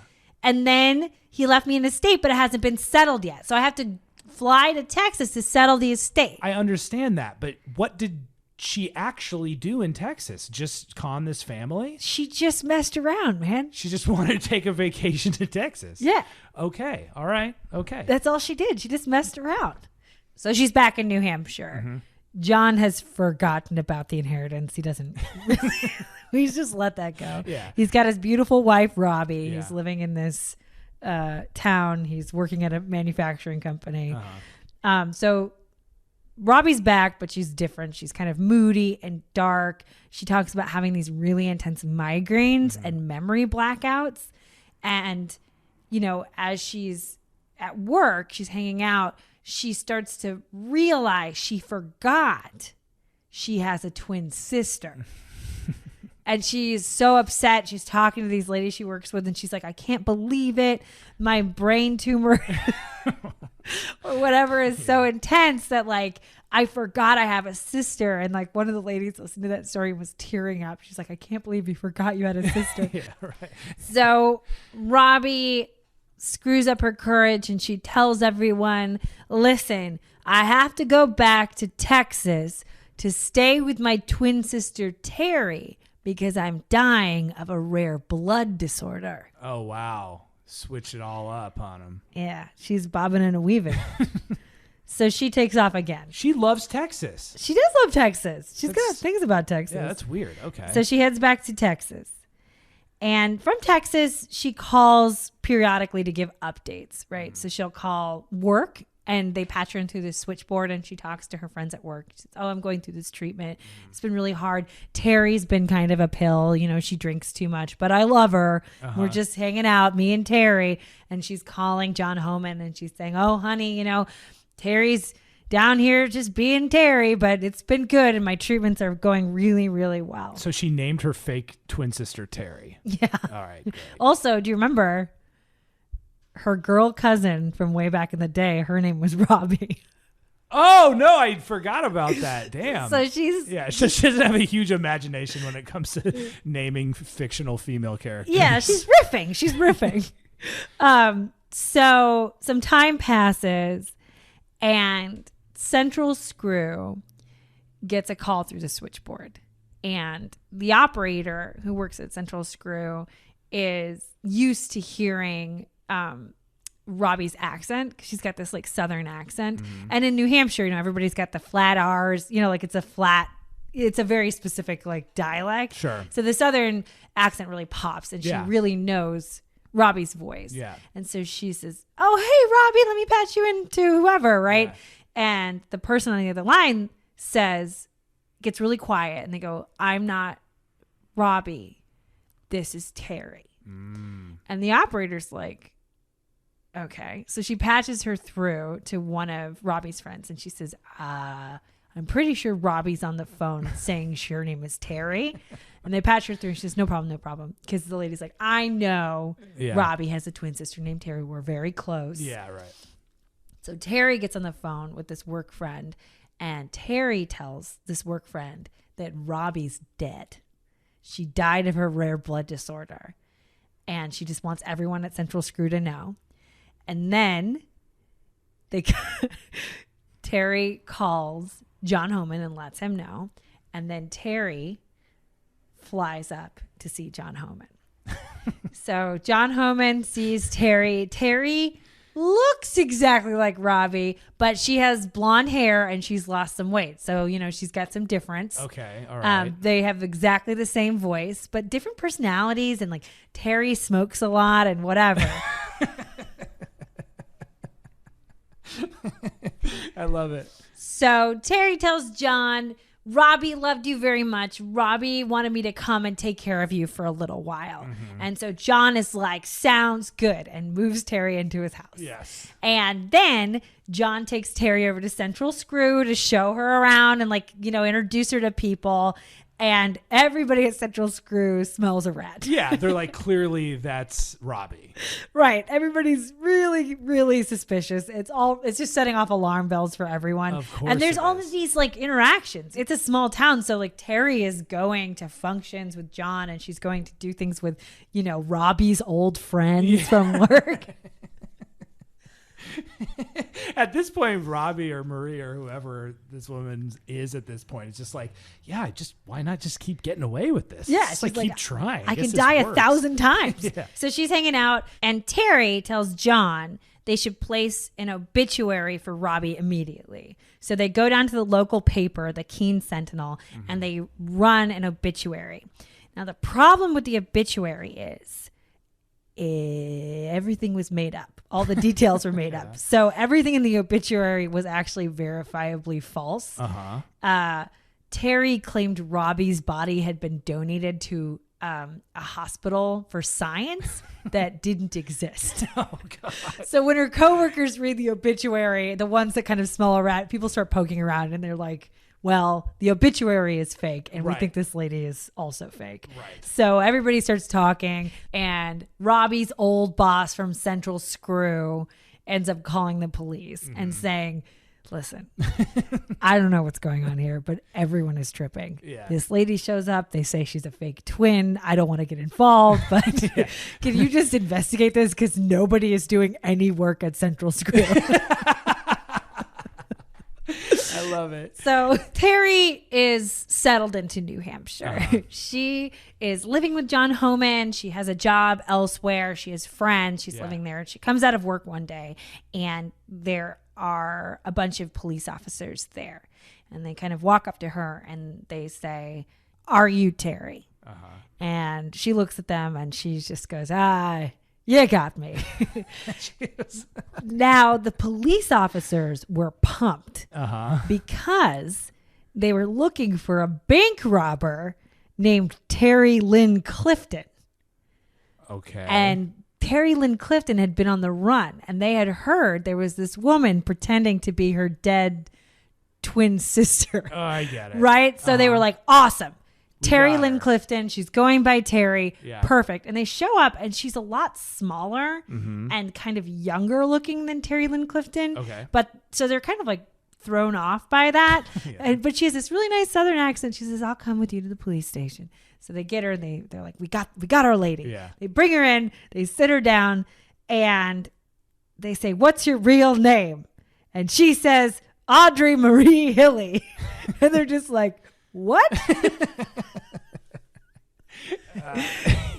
And then he left me an estate, but it hasn't been settled yet. So I have to fly to Texas to settle the estate. I understand that, but what did she actually do in Texas? Just con this family? She just messed around, man. She just wanted to take a vacation to Texas. Yeah. Okay. All right. Okay. That's all she did. She just messed around. So she's back in New Hampshire. Mm-hmm. John has forgotten about the inheritance. He doesn't. He's just let that go. Yeah. He's got his beautiful wife, Robbie. Yeah. He's living in this town. He's working at a manufacturing company. So Robbie's back, but she's different. She's kind of moody and dark. She talks about having these really intense migraines and memory blackouts. And, as she's at work, she's hanging out, she starts to realize she forgot she has a twin sister. And she's so upset. She's talking to these ladies she works with, and she's like, I can't believe it. My brain tumor or whatever is so intense that like I forgot I have a sister. And like one of the ladies listening to that story was tearing up. She's like, I can't believe you forgot you had a sister. Yeah, right. So Robbie screws up her courage and she tells everyone, listen, I have to go back to Texas to stay with my twin sister Terry because I'm dying of a rare blood disorder. Oh, wow. Switch it all up on him. Yeah, she's bobbing and weaving. So she takes off again. She loves Texas. She does love Texas. She's got things about Texas. Yeah, that's weird. Okay. So she heads back to Texas. And from Texas, she calls periodically to give updates, right? So she'll call work and they patch her into this switchboard and she talks to her friends at work. She says, oh, I'm going through this treatment. It's been really hard. Terry's been kind of a pill. She drinks too much, but I love her. We're just hanging out, me and Terry. And she's calling John Homan and she's saying, oh, honey, Terry's down here just being Terry, but it's been good and my treatments are going really, really well. So she named her fake twin sister Terry. Yeah. All right. Great. Also, do you remember her girl cousin from way back in the day? Her name was Robbie. Oh, no, I forgot about that. Damn. So she doesn't have a huge imagination when it comes to naming fictional female characters. Yeah, she's riffing. So some time passes and Central Screw gets a call through the switchboard. And the operator who works at Central Screw is used to hearing Robbie's accent. She's got this like Southern accent. And in New Hampshire, everybody's got the flat R's, like it's a very specific like dialect. Sure. So the Southern accent really pops and she really knows Robbie's voice. Yeah. And so she says, oh, hey, Robbie, let me patch you into whoever, right? Yeah. And the person on the other line gets really quiet and they go, I'm not Robbie. This is Terry. And the operator's like, okay. So she patches her through to one of Robbie's friends and she says, I'm pretty sure Robbie's on the phone saying her name is Terry. And they patch her through. She says, no problem. Because the lady's like, I know Robbie has a twin sister named Terry. We're very close. Yeah, right. So Terry gets on the phone with this work friend. And Terry tells this work friend that Robbie's dead. She died of her rare blood disorder. And she just wants everyone at Central Screw to know. And then Terry calls John Homan and lets him know. And then Terry flies up to see John Homan. So John Homan sees Terry. Terry looks exactly like Robbie, but she has blonde hair and she's lost some weight. So, you know, she's got some difference. Okay. All right. They have exactly the same voice, but different personalities. And like Terry smokes a lot and whatever. I love it. So Terry tells John, Robbie loved you very much. Robbie wanted me to come and take care of you for a little while. Mm-hmm. And so John is like, sounds good, and moves Terry into his house. Yes. And then John takes Terry over to Central Screw to show her around and like, you know, introduce her to people. And everybody at Central Screw smells a rat. Yeah, they're like, clearly that's Robbie. Right. Everybody's really, really suspicious. It's just setting off alarm bells for everyone. Of course. And there's all of these like interactions. It's a small town. So like Terry is going to functions with John and she's going to do things with, you know, Robbie's old friends from work. At this point, Robbie or Marie or whoever this woman is at this point, it's just like, yeah, why not just keep getting away with this? Yeah, just like keep trying. I can die 1,000 times. Yeah. So she's hanging out, and Terry tells John they should place an obituary for Robbie immediately. So they go down to the local paper, the Keene Sentinel, and they run an obituary. Now the problem with the obituary is everything was made up. All the details were made up. So everything in the obituary was actually verifiably false. Terry claimed Robbie's body had been donated to a hospital for science that didn't exist. Oh, God. So when her coworkers read the obituary, the ones that kind of smell a rat, people start poking around and they're like, well, the obituary is fake, and we think this lady is also fake. Right. So everybody starts talking, and Robbie's old boss from Central Screw ends up calling the police and saying, listen, I don't know what's going on here, but everyone is tripping. Yeah. This lady shows up. They say she's a fake twin. I don't want to get involved, but can you just investigate this? Because nobody is doing any work at Central Screw. I love it. So Terry is settled into New Hampshire. She is living with John Homan. She has a job elsewhere. She has friends. She's living there. She comes out of work one day, and there are a bunch of police officers there. And they kind of walk up to her and they say, "Are you Terry?" And she looks at them and she just goes, you got me. Now, the police officers were pumped because they were looking for a bank robber named Terry Lynn Clifton. Okay. And Terry Lynn Clifton had been on the run, and they had heard there was this woman pretending to be her dead twin sister. Oh, I get it. Right? So they were like, awesome. Terry Lynn Clifton. She's going by Terry. Yeah. Perfect. And they show up, and she's a lot smaller and kind of younger looking than Terry Lynn Clifton. Okay. But so they're kind of like thrown off by that. But she has this really nice Southern accent. She says, "I'll come with you to the police station." So they get her, and they're like, we got our lady. Yeah. They bring her in, they sit her down, and they say, "What's your real name?" And she says, "Audrey Marie Hilley." And they're just like, what?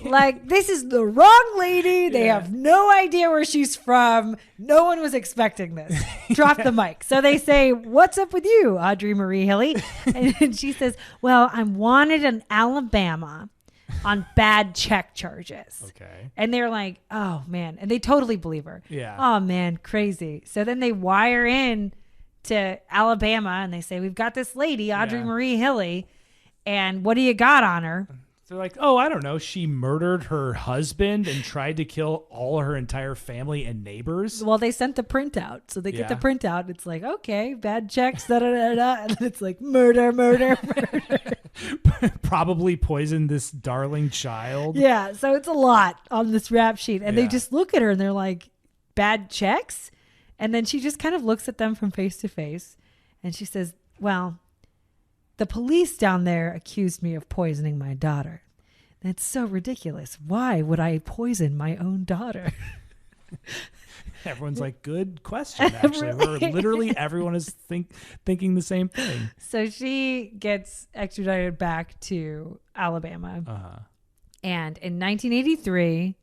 Like, this is the wrong lady. They have no idea where she's from. No one was expecting this. Drop the mic. So they say, "What's up with you, Audrey Marie Hilley?" And she says, "Well, I'm wanted in Alabama on bad check charges." Okay. And they're like, "Oh, man." And they totally believe her. Yeah. Oh, man, crazy. So then they wire in to Alabama and they say, "We've got this lady, Audrey Marie Hilley, and what do you got on her?" They're like, "Oh, I don't know. She murdered her husband and tried to kill all her entire family and neighbors." Well, they sent the printout. So they get the printout. It's like, okay, bad checks, da da da da. And then it's like, murder. Probably poisoned this darling child. Yeah. So it's a lot on this rap sheet. And they just look at her and they're like, "Bad checks?" And then she just kind of looks at them from face to face. And she says, "Well, the police down there accused me of poisoning my daughter. That's so ridiculous. Why would I poison my own daughter?" Everyone's like, good question, actually. Literally everyone is thinking the same thing. So she gets extradited back to Alabama. Uh-huh. And in 1983,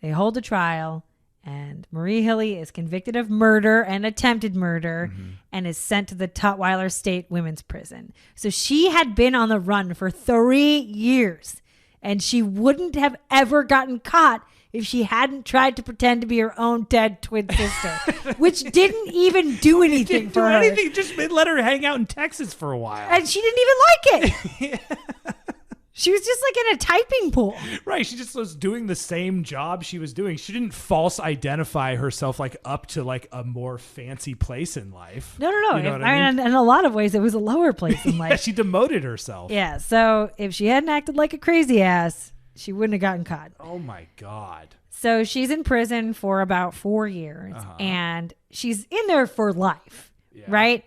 they hold a trial, and Marie Hilley is convicted of murder and attempted murder and is sent to the Tutwiler State Women's Prison. So she had been on the run for 3 years, and she wouldn't have ever gotten caught if she hadn't tried to pretend to be her own dead twin sister, which didn't even do anything for her. Just let her hang out in Texas for a while. And she didn't even like it. She was just like in a typing pool. Right. She just was doing the same job she was doing. She didn't false identify herself like up to like a more fancy place in life. No. You know what I mean? In a lot of ways, it was a lower place in life. Yeah, she demoted herself. Yeah. So if she hadn't acted like a crazy ass, she wouldn't have gotten caught. Oh my God. So she's in prison for about 4 years and she's in there for life. Yeah. Right.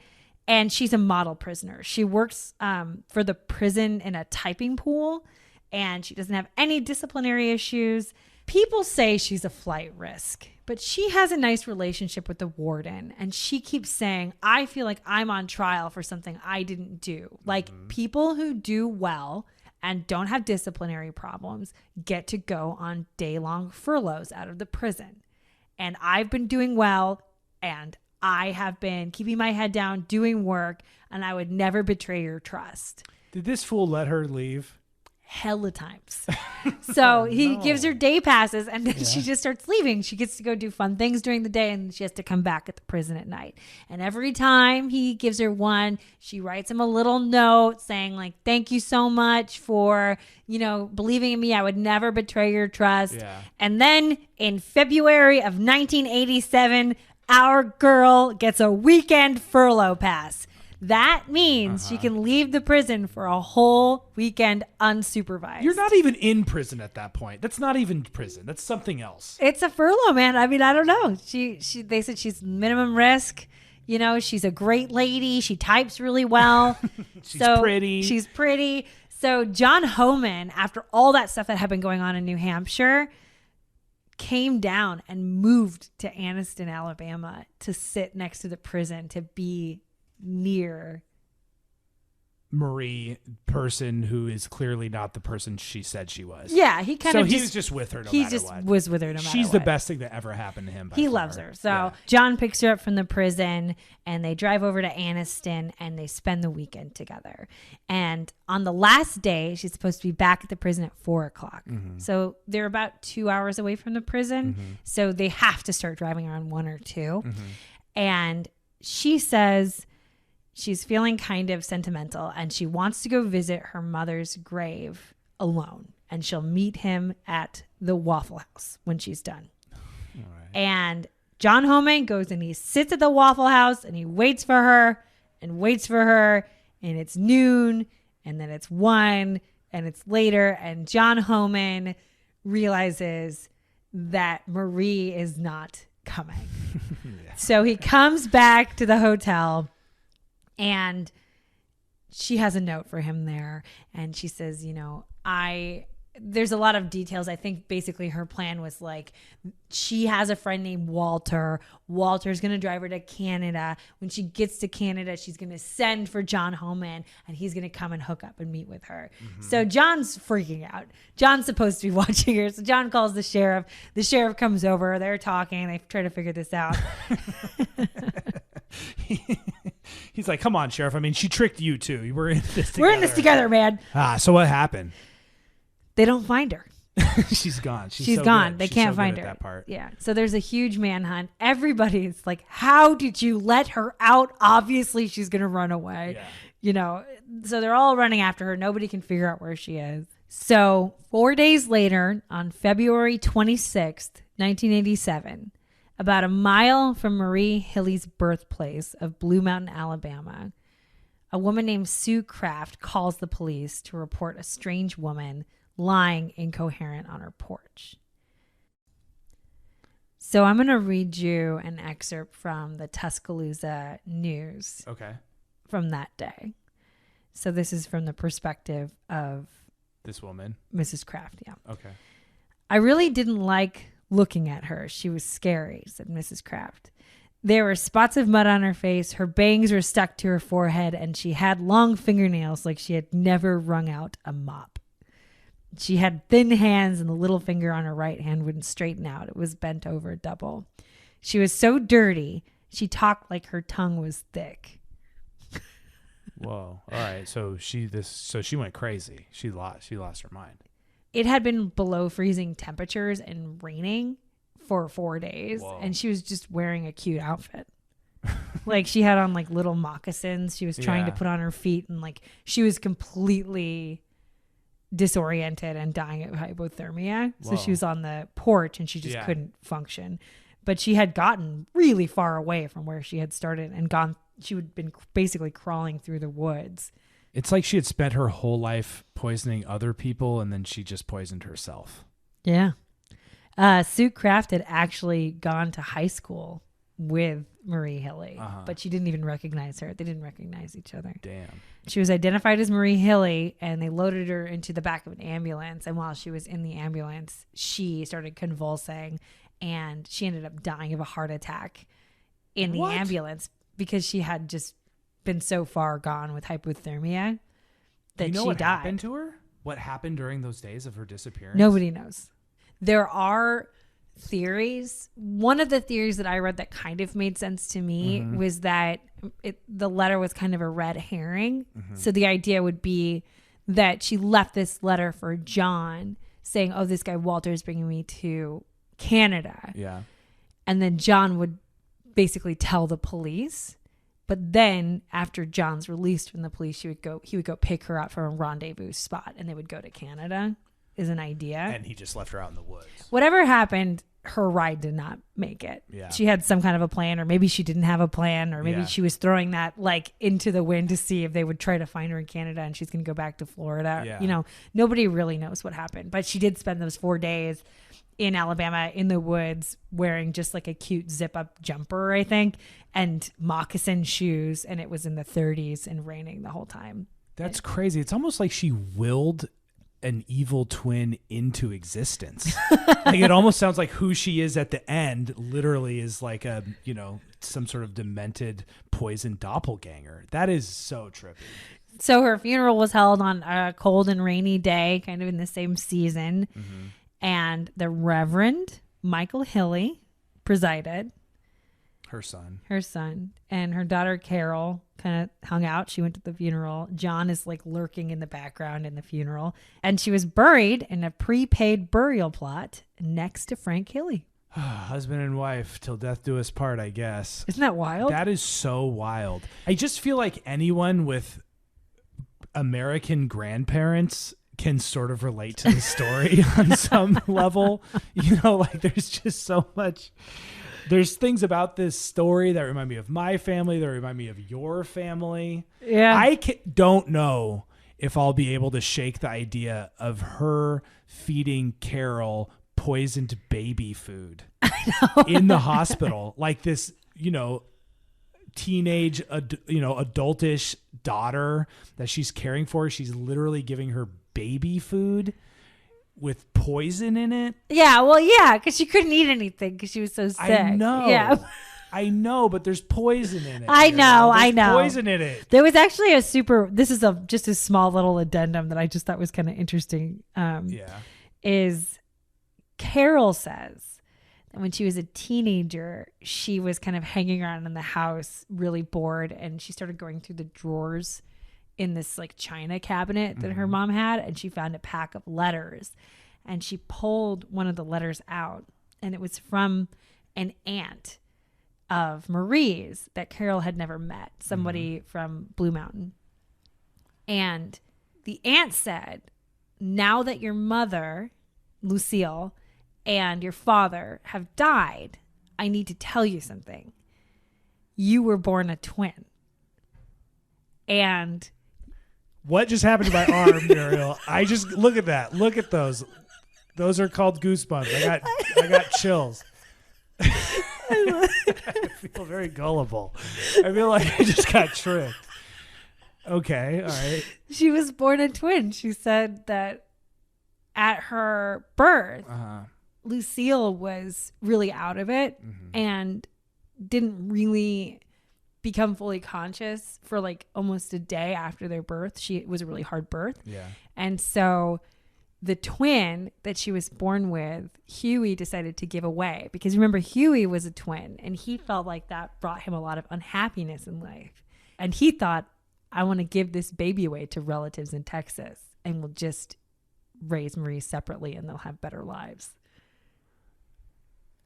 And she's a model prisoner. She works for the prison in a typing pool, and she doesn't have any disciplinary issues. People say she's a flight risk, but she has a nice relationship with the warden, and she keeps saying, I feel like I'm on trial for something I didn't do. Like people who do well and don't have disciplinary problems get to go on day-long furloughs out of the prison. And I've been doing well, and I have been keeping my head down, doing work, and I would never betray your trust. Did this fool let her leave? Hella times. So he gives her day passes, and then she just starts leaving. She gets to go do fun things during the day, and she has to come back at the prison at night. And every time he gives her one, she writes him a little note saying like, thank you so much for, believing in me. I would never betray your trust. Yeah. And then in February of 1987, our girl gets a weekend furlough pass. That means she can leave the prison for a whole weekend unsupervised. You're not even in prison at that point. That's not even prison. That's something else. It's a furlough, man. I mean, I don't know. They said she's minimum risk. She's a great lady. She types really well. She's pretty. She's pretty. So John Homan, after all that stuff that had been going on in New Hampshire, came down and moved to Anniston, Alabama to sit next to the prison, to be near Marie, person who is clearly not the person she said she was. Yeah, he was just with her no he matter just what. was with her no matter what. She's the best thing that ever happened to him. He loves her. So John picks her up from the prison, and they drive over to Anniston, and they spend the weekend together. And on the last day, she's supposed to be back at the prison at 4:00. So they're about 2 hours away from the prison. So they have to start driving around 1 or 2. And she says she's feeling kind of sentimental, and she wants to go visit her mother's grave alone, and she'll meet him at the Waffle House when she's done. All right. And John Homan goes and he sits at the Waffle House, and he waits for her and waits for her, and it's noon, and then it's 1, and it's later, and John Homan realizes that Marie is not coming. So he comes back to the hotel, and she has a note for him there. And she says, there's a lot of details. I think basically her plan was like, she has a friend named Walter. Walter's going to drive her to Canada. When she gets to Canada, she's going to send for John Homan, and he's going to come and hook up and meet with her. So John's freaking out. John's supposed to be watching her. So John calls the sheriff. The sheriff comes over. They're talking. They try to figure this out. He's like, come on, Sheriff. I mean, she tricked you too. We're in this together. We're in this together, man. So what happened? They don't find her. She's gone. She's so gone. Good. They She's can't so find good her. At that part. Yeah. So there's a huge manhunt. Everybody's like, how did you let her out? Obviously, she's going to run away. Yeah. So they're all running after her. Nobody can figure out where she is. So 4 days later, on February 26th, 1987, about a mile from Marie Hilley's birthplace of Blue Mountain, Alabama, a woman named Sue Kraft calls the police to report a strange woman lying incoherent on her porch. So I'm going to read you an excerpt from the Tuscaloosa News. Okay. From that day. So this is from the perspective of this woman, Mrs. Kraft. Yeah. Okay. I really didn't like looking at her. She was scary, said Mrs. Kraft. There were spots of mud on her face. Her bangs were stuck to her forehead, and she had long fingernails like she had never wrung out a mop. She had thin hands and the little finger on her right hand wouldn't straighten out. It was bent over double. She was so dirty, she talked like her tongue was thick. Whoa. All right. So she went crazy. She lost her mind. It had been below freezing temperatures and raining for 4 days. Whoa. And she was just wearing a cute outfit. Like she had on like little moccasins. She was trying to put on her feet and like she was completely disoriented and dying of hypothermia. Whoa. So she was on the porch and she just couldn't function. But she had gotten really far away from where she had started and gone. She had been basically crawling through the woods. It's like she had spent her whole life poisoning other people and then she just poisoned herself. Yeah. Sue Kraft had actually gone to high school with Marie Hilley, but she didn't even recognize her. They didn't recognize each other. Damn. She was identified as Marie Hilley, and they loaded her into the back of an ambulance. And while she was in the ambulance, she started convulsing, and she ended up dying of a heart attack in the ambulance because she had just been so far gone with hypothermia that she died. What happened to her? What happened during those days of her disappearance? Nobody knows. There are theories. One of the theories that I read that kind of made sense to me was that the letter was kind of a red herring. So the idea would be that she left this letter for John saying, oh, this guy Walter is bringing me to Canada. Yeah. And then John would basically tell the police. But then after John's released from the police, he would go pick her up from a rendezvous spot and they would go to Canada is an idea. And he just left her out in the woods. Whatever happened, her ride did not make it. Yeah. She had some kind of a plan, or maybe she didn't have a plan, or maybe she was throwing that like into the wind to see if they would try to find her in Canada and she's going to go back to Florida. Yeah. You know, nobody really knows what happened, but she did spend those 4 days in Alabama in the woods wearing just like a cute zip up jumper, I think, and moccasin shoes. And it was in the 30s and raining the whole time. That's crazy. It's almost like she willed an evil twin into existence. Like it almost sounds like who she is at the end literally is like a, you know, some sort of demented poison doppelganger. That is so trippy. So her funeral was held on a cold and rainy day, kind of in the same season. And the Reverend Michael Hilley presided. Her son. And her daughter Carol kind of hung out. She went to the funeral. John is like lurking in the background in the funeral. And she was buried in a prepaid burial plot next to Frank Hilley. Husband and wife till death do us part, I guess. Isn't that wild? That is so wild. I just feel like anyone with American grandparents can sort of relate to the story on some level. You know, like there's just so much. There's things about this story that remind me of my family, that remind me of your family. Yeah. I don't know if I'll be able to shake the idea of her feeding Carol poisoned baby food in the hospital. Like this, you know, teenage, adultish daughter that she's caring for. She's literally giving her baby food with poison in it. Yeah, well, yeah, because she couldn't eat anything because she was so sick. I know. Yeah. I know, but there's poison in it. I know. Poison in it. There was actually this is just a small little addendum that I just thought was kind of interesting. Is Carol says that when she was a teenager, she was kind of hanging around in the house really bored, and she started going through the drawers in this like china cabinet that her mom had, and she found a pack of letters, and she pulled one of the letters out, and it was from an aunt of Marie's that Carol had never met, somebody from Blue Mountain. And the aunt said, now that your mother, Lucille, and your father have died, I need to tell you something. You were born a twin. And what just happened to my arm, Muriel? I just look at that. Look at those. Those are called goosebumps. I got chills. I feel very gullible. I feel like I just got tricked. Okay, all right. She was born a twin. She said that at her birth, Lucille was really out of it and didn't really become fully conscious for like almost a day after their birth. It was a really hard birth. Yeah. And so the twin that she was born with, Huey decided to give away, because remember, Huey was a twin and he felt like that brought him a lot of unhappiness in life. And he thought, I want to give this baby away to relatives in Texas and we'll just raise Marie separately and they'll have better lives.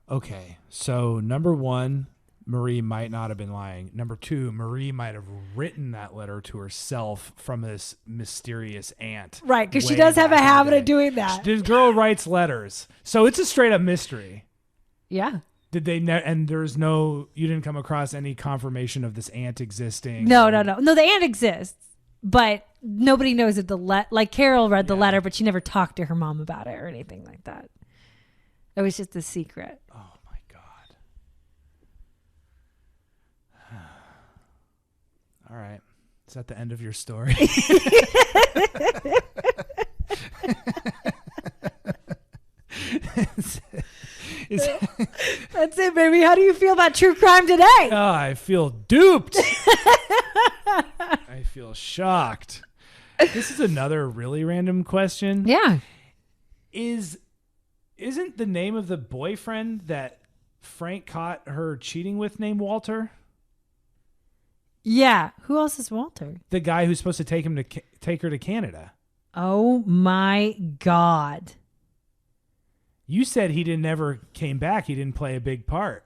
Okay, so number one, Marie might not have been lying. Number two, Marie might have written that letter to herself from this mysterious aunt. Right, because she does have a habit of doing that. This girl writes letters. So it's a straight up mystery. Yeah. Did they and there's no, you didn't come across any confirmation of this aunt existing? No, the aunt exists, but nobody knows that like Carol read the letter, but she never talked to her mom about it or anything like that. It was just a secret. Oh my God. All right. Is that the end of your story? That's it, baby. How do you feel about true crime today? Oh, I feel duped. I feel shocked. This is another really random question. Yeah. Isn't the name of the boyfriend that Frank caught her cheating with named Walter? Yeah. Who else is Walter? The guy who's supposed to take her to Canada. Oh my God. You said he never came back. He didn't play a big part.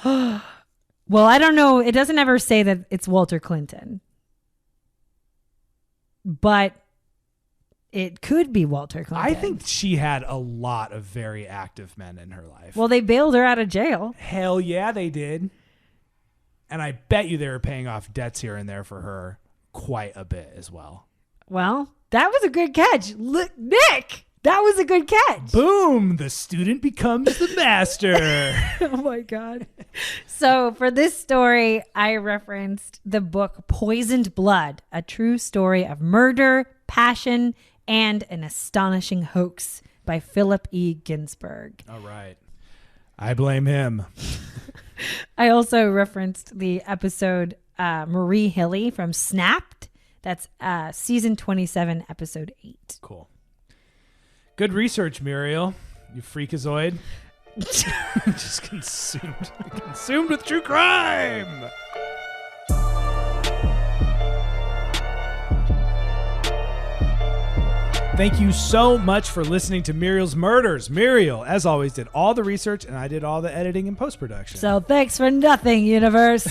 Well, I don't know. It doesn't ever say that it's Walter Clinton. But it could be Walter Clinton. I think she had a lot of very active men in her life. Well, they bailed her out of jail. Hell yeah, they did. And I bet you they were paying off debts here and there for her quite a bit as well. Well, that was a good catch. Look, Nick, that was a good catch. Boom, the student becomes the master. Oh my God. So for this story, I referenced the book Poisoned Blood, a true story of murder, passion, and an astonishing hoax by Philip E. Ginsberg. All right. I blame him. I also referenced the episode Marie Hilley from Snapped. That's season 27, episode 8. Cool. Good research, Muriel. You freakazoid. Just consumed with true crime. Thank you so much for listening to Muriel's Murders. Muriel, as always, did all the research and I did all the editing and post-production. So thanks for nothing, universe.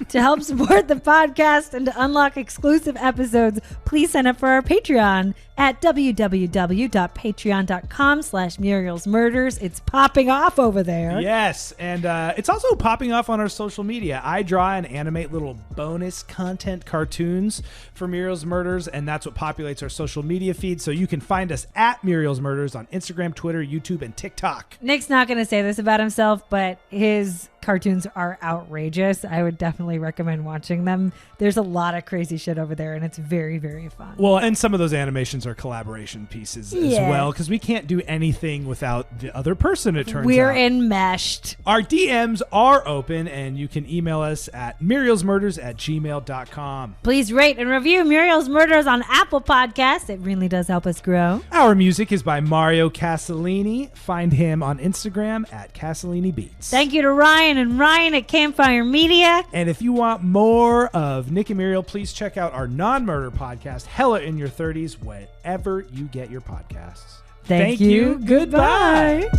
To help support the podcast and to unlock exclusive episodes, please sign up for our Patreon at www.patreon.com/Muriel's Murders. It's popping off over there. Yes, and it's also popping off on our social media. I draw and animate little bonus content cartoons for Muriel's Murders, and that's what populates our social media feed. So you can find us at Muriel's Murders on Instagram, Twitter, YouTube, and TikTok. Nick's not going to say this about himself, but his cartoons are outrageous. I would definitely recommend watching them. There's a lot of crazy shit over there, and it's very, very fun. Well, and some of those animations are collaboration pieces as well, because we can't do anything without the other person, it turns out. We're enmeshed. Our DMs are open, and you can email us at murielsmurders@gmail.com. Please rate and review Muriel's Murders on Apple Podcasts. It really does help us grow. Our music is by Mario Castellini. Find him on Instagram at Castellini Beats. Thank you to Ryan and Ryan at Campfire Media. And if you want more of Nick and Muriel, please check out our non-murder podcast, Hella in Your 30s, wherever you get your podcasts. Thank you. Goodbye.